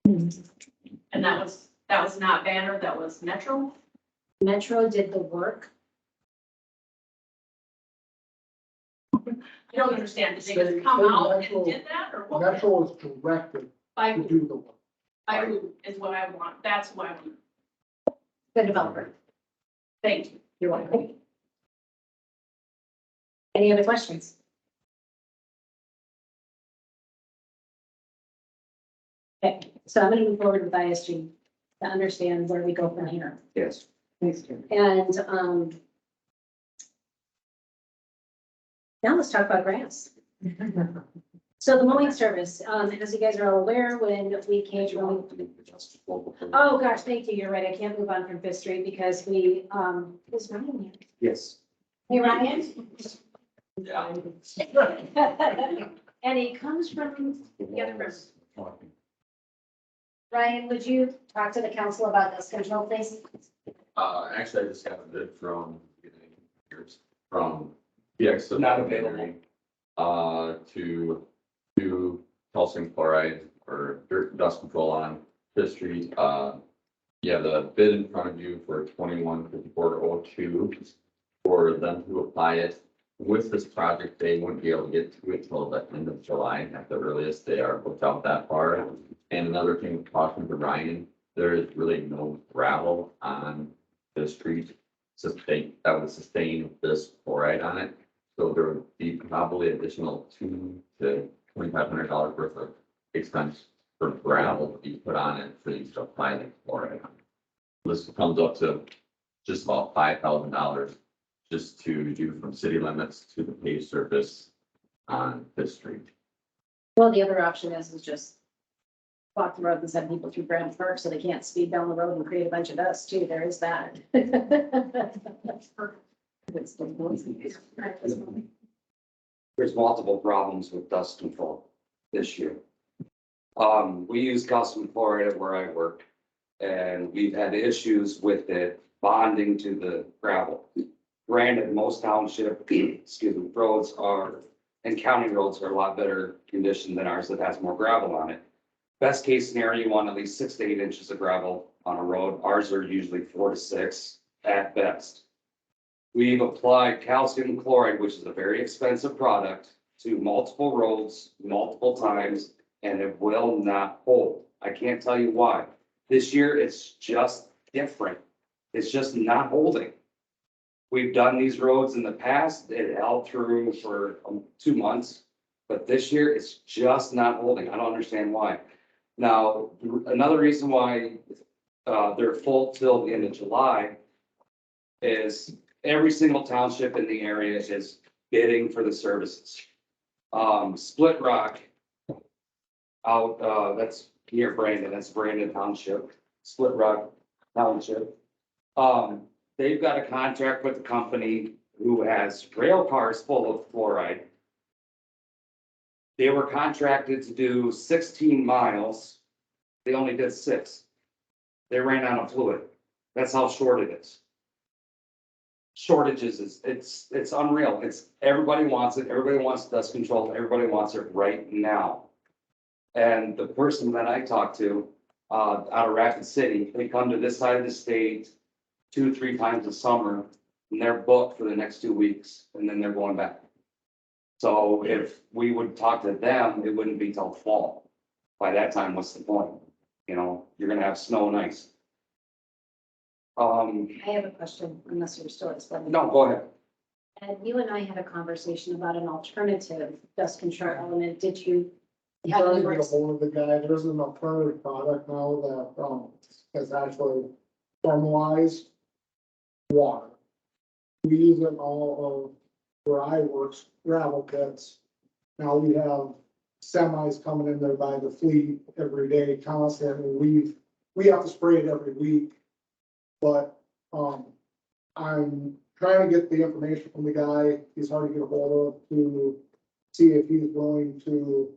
And that was not Banner, that was Metro? Metro did the work. I don't understand. Did they just come out and did that or what? Metro is directed By to who? do the work. By who is what I want. That's what I want. The developer. Thank you. You're welcome. Any other questions? Okay, so I'm going to move forward with ISG to understand where we go from here. Yes. And now let's talk about grass. So the mowing service, as you guys are all aware, when we came from, oh gosh, thank you, you're right, I can't move on from Fifth Street because we, is Ryan here? Yes. Hey, Ryan? Yeah. And he comes from the other room. Ryan, would you talk to the council about dust control, please? Actually, I just got a bid from PX. Not available. To do calcium chloride or dirt dust control on Fifth Street. Yeah, the bid in front of you for 215402 for them to apply it. With this project, they wouldn't be able to get to it till the end of July at the earliest. They are booked out that far. And another thing, talking to Ryan, there is really no gravel on the street that would sustain this chloride on it. So there would be probably additional $200 to $2,500 worth of expense for gravel to be put on it for you to apply the chloride on. This comes up to just about $5,000 just to do from city limits to the paved surface on Fifth Street. Well, the other option is just walk the road and send people through Grand Park so they can't speed down the road and create a bunch of dust too. There is that. There's multiple problems with dust control this year. We use calcium chloride at where I work, and we've had issues with it bonding to the gravel. Granted, most township, roads and county roads are a lot better conditioned than ours that has more gravel on it. Best case scenario, you want at least 6 to 8 inches of gravel on a road. Ours are usually 4 to 6 at best. We've applied calcium chloride, which is a very expensive product, to multiple roads, multiple times, and it will not hold. I can't tell you why. This year, it's just different. It's just not holding. We've done these roads in the past. It held through for 2 months, but this year it's just not holding. I don't understand why. Now, another reason why they're full till the end of July is every single township in the area is bidding for the services. Split Rock out, that's near Brandon, that's Brandon Township, Split Rock Township. They've got a contract with the company who has rail cars full of fluoride. They were contracted to do 16 miles. They only did 6. They ran out of fluid. That's how short it is. Shortages it's unreal. Everybody wants it. Everybody wants dust control. Everybody wants it right now. And the person that I talked to, out of Rapid City, they come to this side of the state 2-3 times a summer, and they're booked for the next 2 weeks, and then they're going back. So if we would talk to them, it wouldn't be till fall. By that time, what's the point? You know, you're gonna have snow and ice. I have a question, unless you're still explaining. no, go ahead. And you and I had a conversation about an alternative dust control element. Did you? I'm have trying any to get a words? hold of the guy, there's an alternative product now that, is actually formalized water. We use it in all of where I work, gravel pits. Now we have semis coming in there by the fleet every day constantly. We have to spray it every week. But, I'm trying to get the information from the guy, he's hard to get a hold of, to see if he's willing to.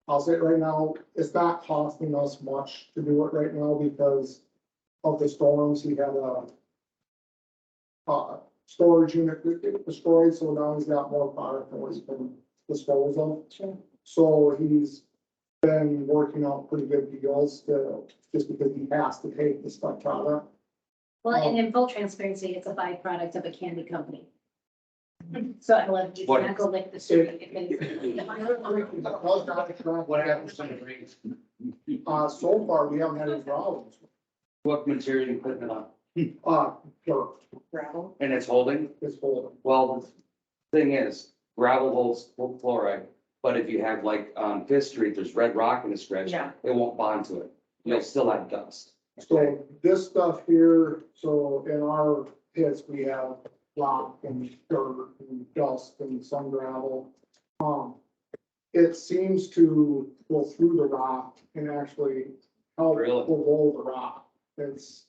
I'll say it right now, it's not costing us much to do it right now because of the storms. He had a storage unit destroyed, so now he's got more product than what he's been disposed of. Sure. So he's been working out pretty good deals to, just because he has to take the stuff product. Well, and in full transparency, it's a byproduct of a candy company. So I love you, What- not go lick the street. What happens to the rings? So far, we haven't had any problems. What material you putting it on? Dirt Gravel. And it's holding? is holding. Well, the thing is, gravel holds chloride, but if you have like on Fifth Street, there's red rock in the stretch. Yeah. It won't bond to it. You'll still have dust. So this stuff here, so in our pits, we have rock and dirt and dust and some gravel. It seems to go through the rock and actually help Really? below the rock. It's,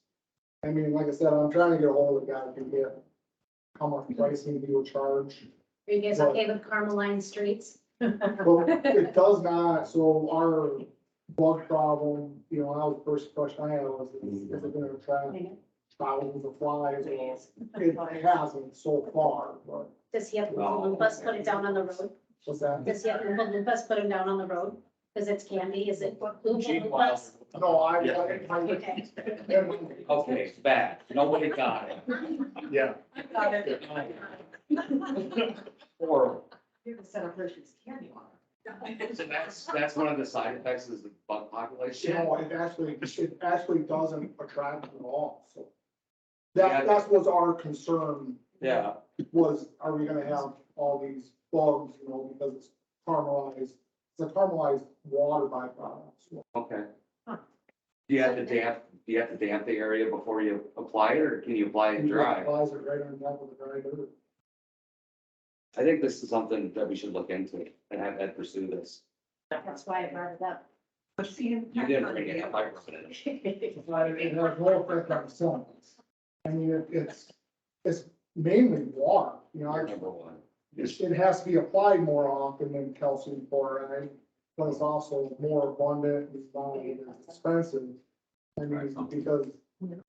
I mean, like I said, I'm trying to get a hold of the guy to get how much pricing he will charge. Are you guys okay with Carmeline streets? Well, it does not, so our bug problem, you know, that was the first question I had was, is it gonna attract thousands of flies? Well, it hasn't so far, but Does he have Oompa put it down on the road? what's that? Does he have Oompa put him down on the road? Because it's candy, is it Oompa? No, I. Okay. Okay, bad. Nobody got it. Yeah. Got it. Horrible. You have a set of Hershey's candy on So that's one of the side effects is the bug population. No, it actually doesn't attract them at all, so. Yeah. That was our concern, Yeah, was, are we gonna have all these bugs, you know, because it's caramelized, it's a caramelized water byproduct. So okay. Huh. Do you have to damp the area before you apply it, or can you apply it dry? Applies it right on top of the dry dirt. I think this is something that we should look into and have Ed pursue this. That's why I brought it up. What's the You impact didn't on bring it the up, I brought it in. It has no effect on the sun. I mean, it's mainly water, you know, You're number one. it has to be applied more often than calcium chloride, but it's also more abundant, it's not as expensive. I mean, because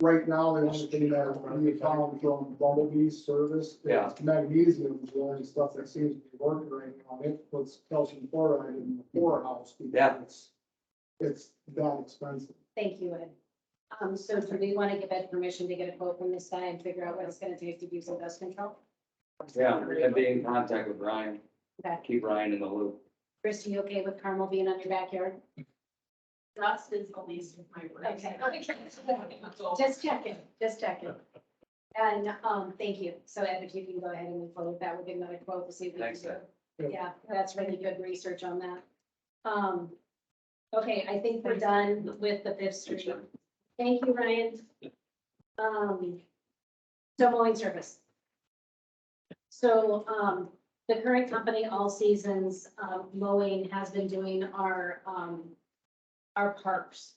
right now, the only thing that we found from Bumblebee's service Yeah. is magnesium, is the only stuff that seems to be working right now. It puts calcium chloride in the poorhouse Yeah. because it's that expensive. Thank you, Ed. So do we want to give Ed permission to get a quote from this guy and figure out what it's gonna take to do some dust control? Yeah, and be in contact with Ryan. Okay. Keep Ryan in the loop. Chris, you okay with Carmel being on your backyard? Dust is the least of my worries. Okay. Just checking. And, thank you. So Ed, if you can go ahead and move forward with that, we'll get another quote to see if we can Thanks, do. Ed. Yeah, that's really good research on that. Okay, I think we're done with the Fifth Street. Thank you, Ryan. So mowing service. So, the current company, All Seasons, mowing has been doing our parks.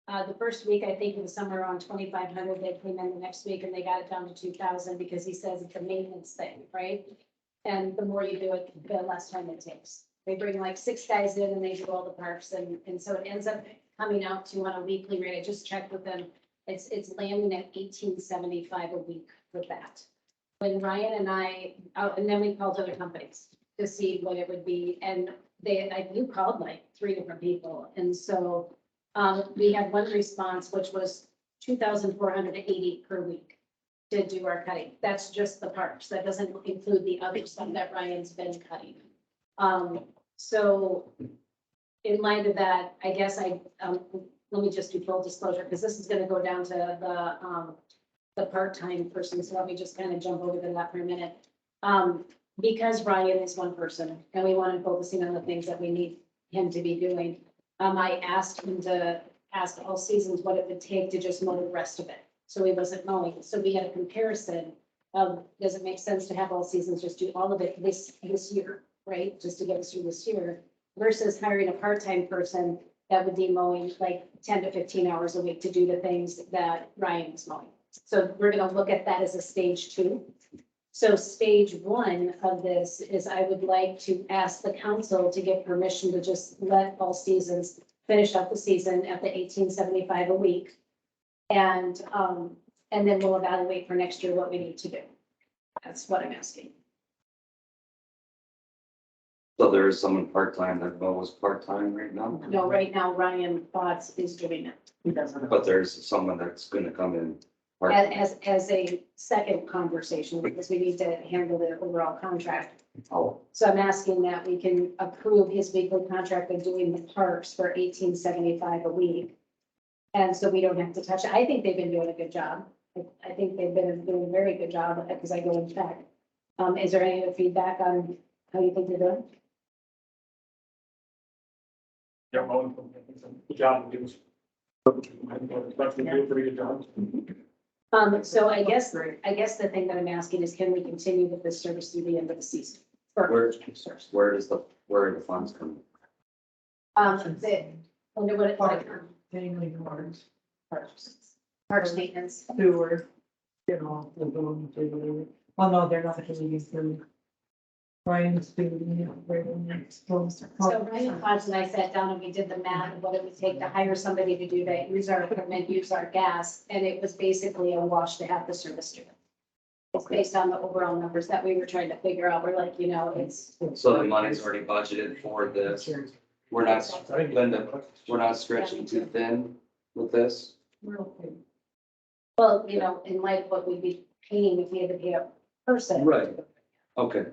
The first week, I think it was somewhere around 2,500. They came in the next week and they got it down to 2,000 because he says it's a maintenance thing, right? And the more you do it, the less time it takes. They bring like 6 guys in and they do all the parks and so it ends up coming out to on a weekly rate. I just checked with them. It's landing at 1,875 a week for that. When Ryan and and then we called other companies to see what it would be. And you called like 3 different people. And so we had one response, which was 2,480 per week to do our cutting. That's just the parks. That doesn't include the other stuff that Ryan's been cutting. So in light of that, I guess let me just do full disclosure, because this is gonna go down to the part-time person, so let me just kind of jump over to that for a minute. Because Ryan is one person, and we want to focusing on the things that we need him to be doing. I asked him to ask All Seasons what it would take to just mow the rest of it, so he wasn't mowing, so we had a comparison of, does it make sense to have All Seasons just do all of it this year, right? Just to get us through this year, versus hiring a part-time person that would be mowing like 10 to 15 hours a week to do the things that Ryan was mowing. So we're gonna look at that as a stage 2. So stage 1 of this is I would like to ask the council to give permission to just let All Seasons finish up the season at the 1875 a week. And then we'll evaluate for next year what we need to do. That's what I'm asking. So there is someone part-time that mows part-time right now, No, right now Ryan Potts is doing it. He doesn't. but there's someone that's gonna come in. part-time. As a second conversation, because we need to handle the overall contract. Oh, So I'm asking that we can approve his weekly contract of doing the parks for 1875 a week. And so we don't have to touch it. I think they've been doing a good job. I think they've been doing a very good job because I go and check. Is there any other feedback on how you think they're doing? They're mowing, the job to do. But they do a pretty good job. So I guess the thing that I'm asking is, can we continue with this service through the end of the season? where are the funds coming? Under what, Mainly yards, parks maintenance. sewer, you know, the boom, well, no, they're not gonna use them. Ryan's doing, you know, right in next. So Ryan Potts and I sat down and we did the math of what it would take to hire somebody to do that, use our equipment, use our gas, and it was basically a wash to have the service do it. It's based on the overall numbers that we were trying to figure out. We're like, it's, So the money's already budgeted for this. We're not, Linda, we're not stretching too thin with this. well, in light of what we'd be paying if we had to pay a person. Right. Okay.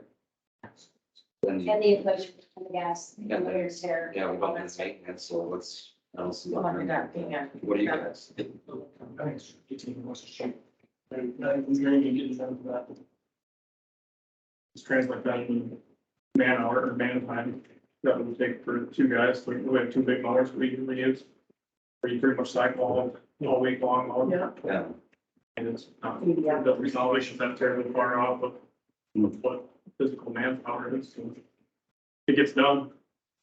Then, And the equipment and the gas and the And then- wear and tear. yeah, we don't have maintenance, so let's, I don't see. Well, we're not paying it. What do you guys? And I'm going to get done for that. Just translate that into man hour or man time that would take for 2 guys. We have 2 big mowers we usually use. Where you pretty much cycle all week long. Yeah. Yeah, And it's not, Yeah. the resolution's not terribly far off of what physical manpower is. So it gets done.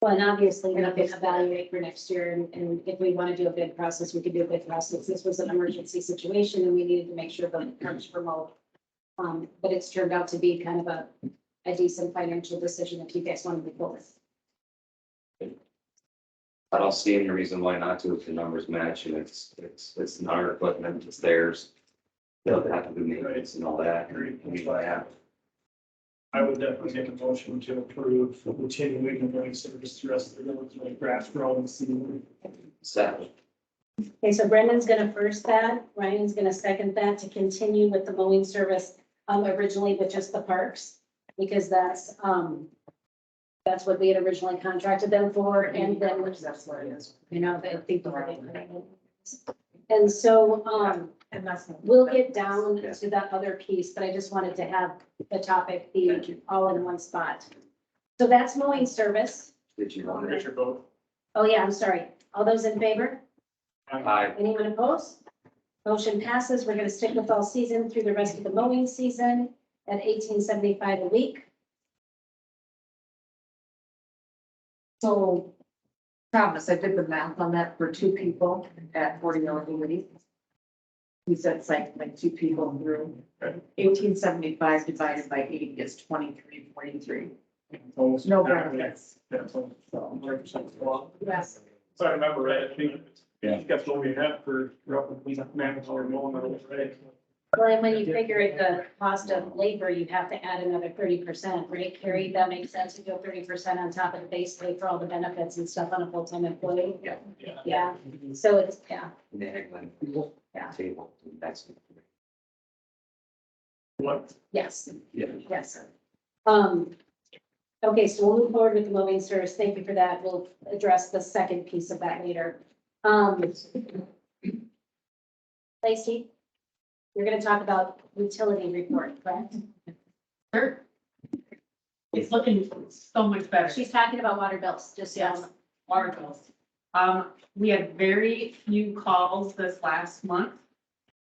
Well, and obviously, we can evaluate for next year, and if we want to do a bid process, we could do a bid process. This was an emergency situation, and we needed to make sure the parks were mowed. But it's turned out to be kind of a decent financial decision if you guys want to move forward. I don't see any reason why not to if the numbers match and it's not our equipment, it's theirs. They'll have to do maintenance and all that. I would definitely make a motion to approve continuing the mowing service the rest of the village, like grass growing season. Second. Okay, so Brendan's gonna first that, Ryan's gonna second that to continue with the mowing service, originally with just the parks. Because that's what we had originally contracted them for, and then, That's what it is. they think the right. And so, And that's. not- we'll get down to that other piece, but I just wanted to have the topic be all in one spot. So that's mowing service. Did you want to? Richard vote. Oh, yeah, I'm sorry. All those in favor? Aye. Anyone opposed? Motion passes. We're gonna stick with All Season through the rest of the mowing season at 1875 a week. So, Thomas, I did the math on that for 2 people at 40 hours a week. He said it's like 2 people through. 1875 divided by 8 is 23.43. Almost. No benefits. Yeah, so 100% a lot. Yes. So I remember, right, I think. Yeah. That's what we have for roughly manpower mowing, right? Well, and when you figure the cost of labor, you have to add another 30%, right? Carrie, that makes sense to go 30% on top of the base pay for all the benefits and stuff on a full-time employee. Yeah. Yeah, so it's, yeah. Yeah. Table, that's. What? Yes. Yeah. Yes. Okay, so we'll move forward with the mowing service. Thank you for that. We'll address the second piece of that later. Lacey, you're gonna talk about utility report, correct? Sure. It's looking so much better. She's talking about water bills, just so. Yes. Water bills. We had very few calls this last month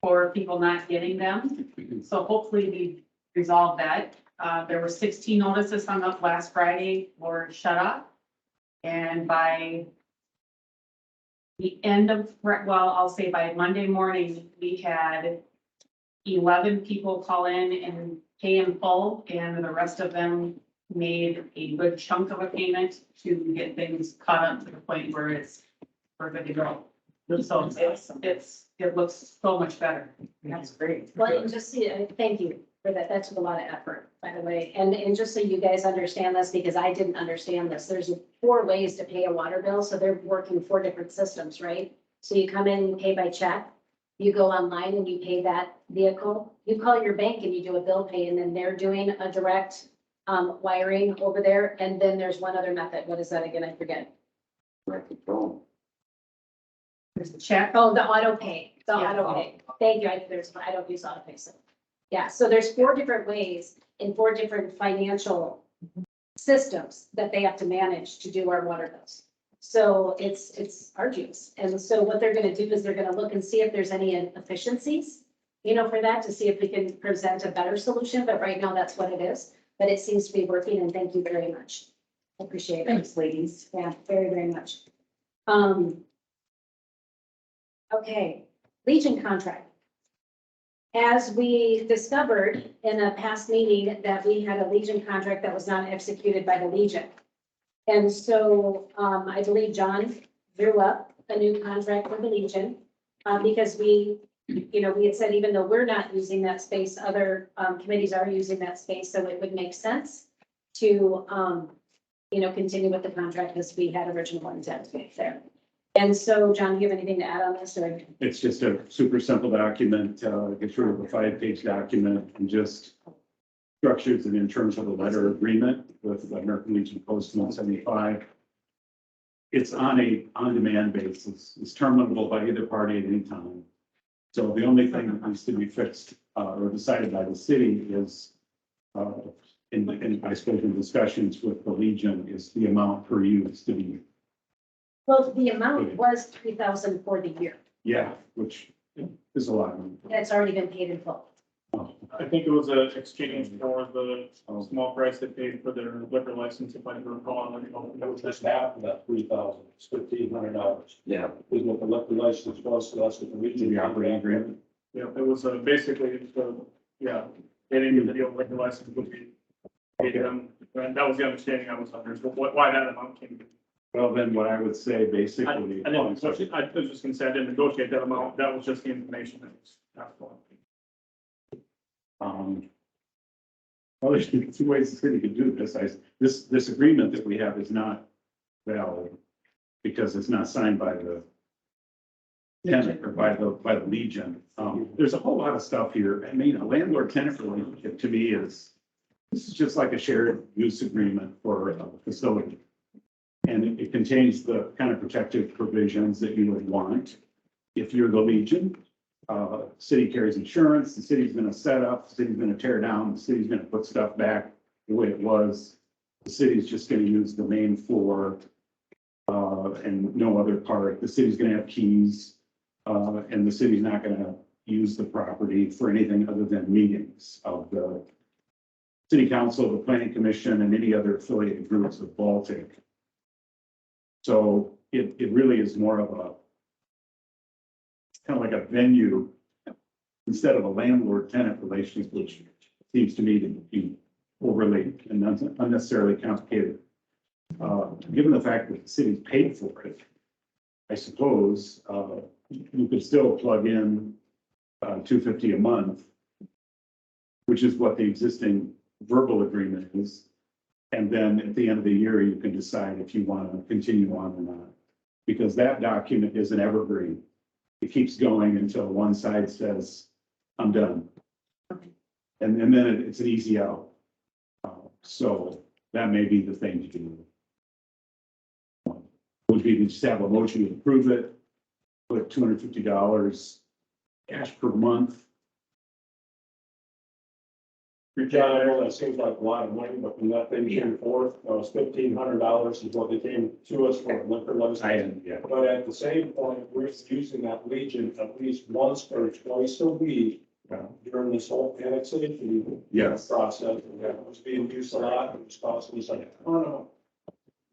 for people not getting them. So hopefully we resolved that. There were 16 notices hung up last Friday for shut off. And by the end of, well, I'll say by Monday morning, we had 11 people call in and pay in full, and the rest of them made a good chunk of a payment to get things caught up to the point where we're good to go. So it looks so much better. That's great. Well, and just see, thank you for that. That took a lot of effort, by the way. And just so you guys understand this, because I didn't understand this, there's 4 ways to pay a water bill. So they're working 4 different systems, right? So you come in and pay by check. You go online and you pay that vehicle. You call your bank and you do a bill pay, and then they're doing a direct wiring over there. And then there's one other method. What is that again? I forget. Direct control. There's the check. Oh, the auto pay, the Yeah. auto pay. Thank you. I don't use auto pay, so. Yeah, so there's 4 different ways in 4 different financial systems that they have to manage to do our water bills. So it's arduous. And so what they're gonna do is they're gonna look and see if there's any efficiencies, for that, to see if we can present a better solution. But right now, that's what it is. But it seems to be working, and thank you very much. Appreciate it. Thanks, ladies. Yeah, very, very much. Okay, Legion contract. As we discovered in a past meeting that we had a Legion contract that was not executed by the Legion. And so, I believe John drew up a new contract for the Legion, because we had said, even though we're not using that space, other, committees are using that space, so it would make sense to, continue with the contract as we had original intent there. And so, John, do you have anything to add on this, or? It's just a super simple document, gets rid of a 5-page document and just structures it in terms of a letter agreement with American Legion Post 175. It's on a on-demand basis. It's terminable by either party at any time. So the only thing that needs to be fixed or decided by the city is, in I suppose in discussions with the Legion, is the amount per use to be, Well, the amount was 3,000 for the year. yeah, which is a lot. That's already been paid in full. I think it was an exchange for the small price they paid for their liquor license, if I recall. That was just half of that 3,000, it's $1,500. Yeah, Is what the liquor license was, so that's what the region. The operating agreement. Yeah, it was basically, they didn't get the deal liquor license, would be paid them. And that was the understanding I was under, so why that amount came. Well, then what I would say I basically. didn't, I was just gonna say, I didn't negotiate that amount, that was just the information that was asked for. Well, there's 2 ways the city could do this. This agreement that we have is not valid because it's not signed by the tenant or by the Legion. There's a whole lot of stuff here. I mean, a landlord-tenant relationship to me this is just like a shared use agreement for a facility. And it contains the kind of protective provisions that you would want if you're the Legion. City carries insurance, the city's gonna set up, the city's gonna tear down, the city's gonna put stuff back the way it was. The city's just gonna use the main floor, and no other part. The city's gonna have keys, and the city's not gonna use the property for anything other than meetings of the city council, the planning commission, and any other affiliated groups of Baltic. So it really is more of a kind of like a venue instead of a landlord-tenant relationship, which seems to me to be overly and unnecessarily complicated. Given the fact that the city's paid for it, I suppose you could still plug in $250 a month, which is what the existing verbal agreement is. And then at the end of the year, you can decide if you want to continue on or not, because that document is an evergreen. It keeps going until one side says, I'm done. And then it's an easy out. So that may be the thing to do. Would be to just have a motion to approve it put $250 cash per month. Yeah, I know that seems like a lot of money, but when that thing came forth, it was $1,500 is what they came to us for liquor license. Yeah. But at the same point, we're using that Legion at least once or twice a week during this whole annexation Yes. process. It was being used a lot, it was costing us like a ton of.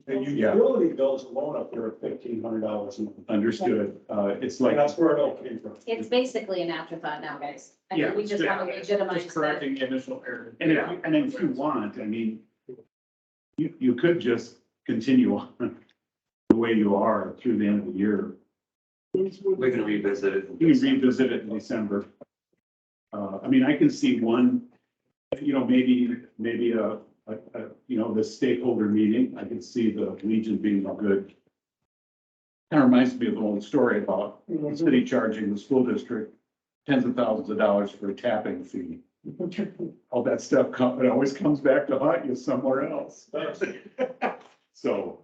The Yeah. utility bills alone up there are $1,500 a month. Understood. It's like, That's where it all came from. It's basically an afterthought now, guys. I Yeah, mean, we just want to legitimize Just that. correcting the initial error. and if you want, I mean, you could just continue on the way you are through the end of the year. We can revisit it. You can revisit it in December. I mean, I can see one, maybe a, the stakeholder meeting. I can see the Legion being a good. Kind of reminds me of the old story about the city charging the school district tens of thousands of dollars for a tapping fee. All that stuff it always comes back to haunt you somewhere else. So,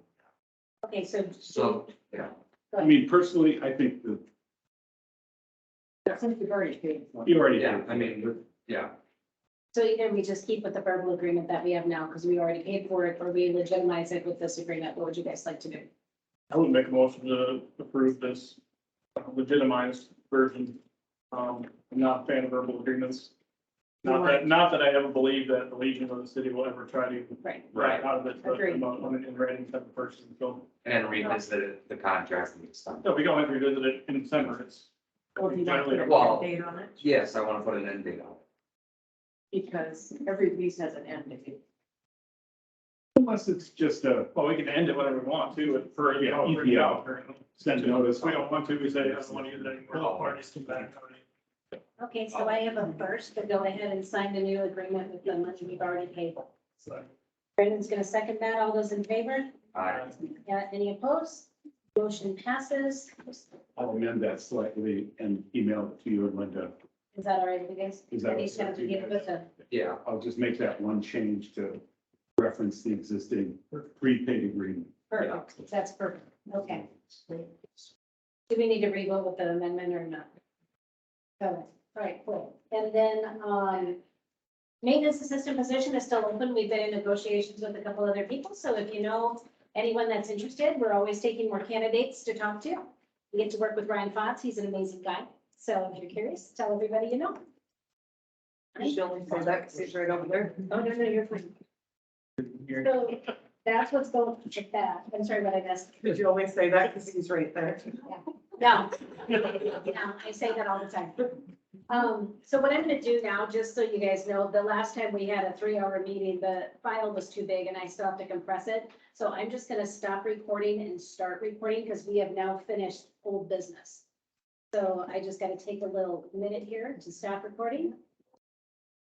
Okay, so. So, yeah. Go I ahead. mean, personally, I think that Since you've already paid for it. you already. Yeah, I mean, yeah, So either we just keep with the verbal agreement that we have now, because we already paid for it, or we legitimize it with this agreement. What would you guys like to do? I would make a motion to approve this legitimized version. I'm not a fan of verbal agreements. Not that I ever believe that the Legion or the city will ever try to Right. back out of it, but Agreed. on an in writing type of person, so. and revisit the contract and stuff. No, we don't have to revisit it in December, it's. Well, do you want to put Well- a date on it? Yes, I want to put an end date on it. Because every lease has an end date. Unless it's just a Well, we can end it whenever we want to, for, Yeah, for EPL. currently. send notice. If we don't want to, we say, I don't want to use it anymore, all parties come back already. Okay, so I have a first to go ahead and sign the new agreement with the money we've already paid. So, Brendan's gonna second that. All those in favor? Aye. Yeah, any opposed? Motion passes. I'll amend that slightly and email it to you and Linda. Is that all right with you guys? Is that He's gonna be with the, Yeah, I'll just make that one change to reference the existing prepaid agreement. perfect. That's perfect. Okay. Do we need to revote with the amendment or not? Okay, all right, cool. And then, maintenance assistant position is still open. We've been in negotiations with a couple other people. So if you know anyone that's interested, we're always taking more candidates to talk to. We get to work with Ryan Fox. He's an amazing guy. So if you're curious, tell everybody you know. You should only say that because he's right over there. Oh, no, you're fine. So that's what's going with that. I'm sorry, what I missed. Did you only say that because he's right there? No, I say that all the time. So what I'm gonna do now, just so you guys know, the last time we had a 3-hour meeting, the file was too big and I still have to compress it. So I'm just gonna stop recording and start recording because we have now finished old business. So I just gotta take a little minute here to stop recording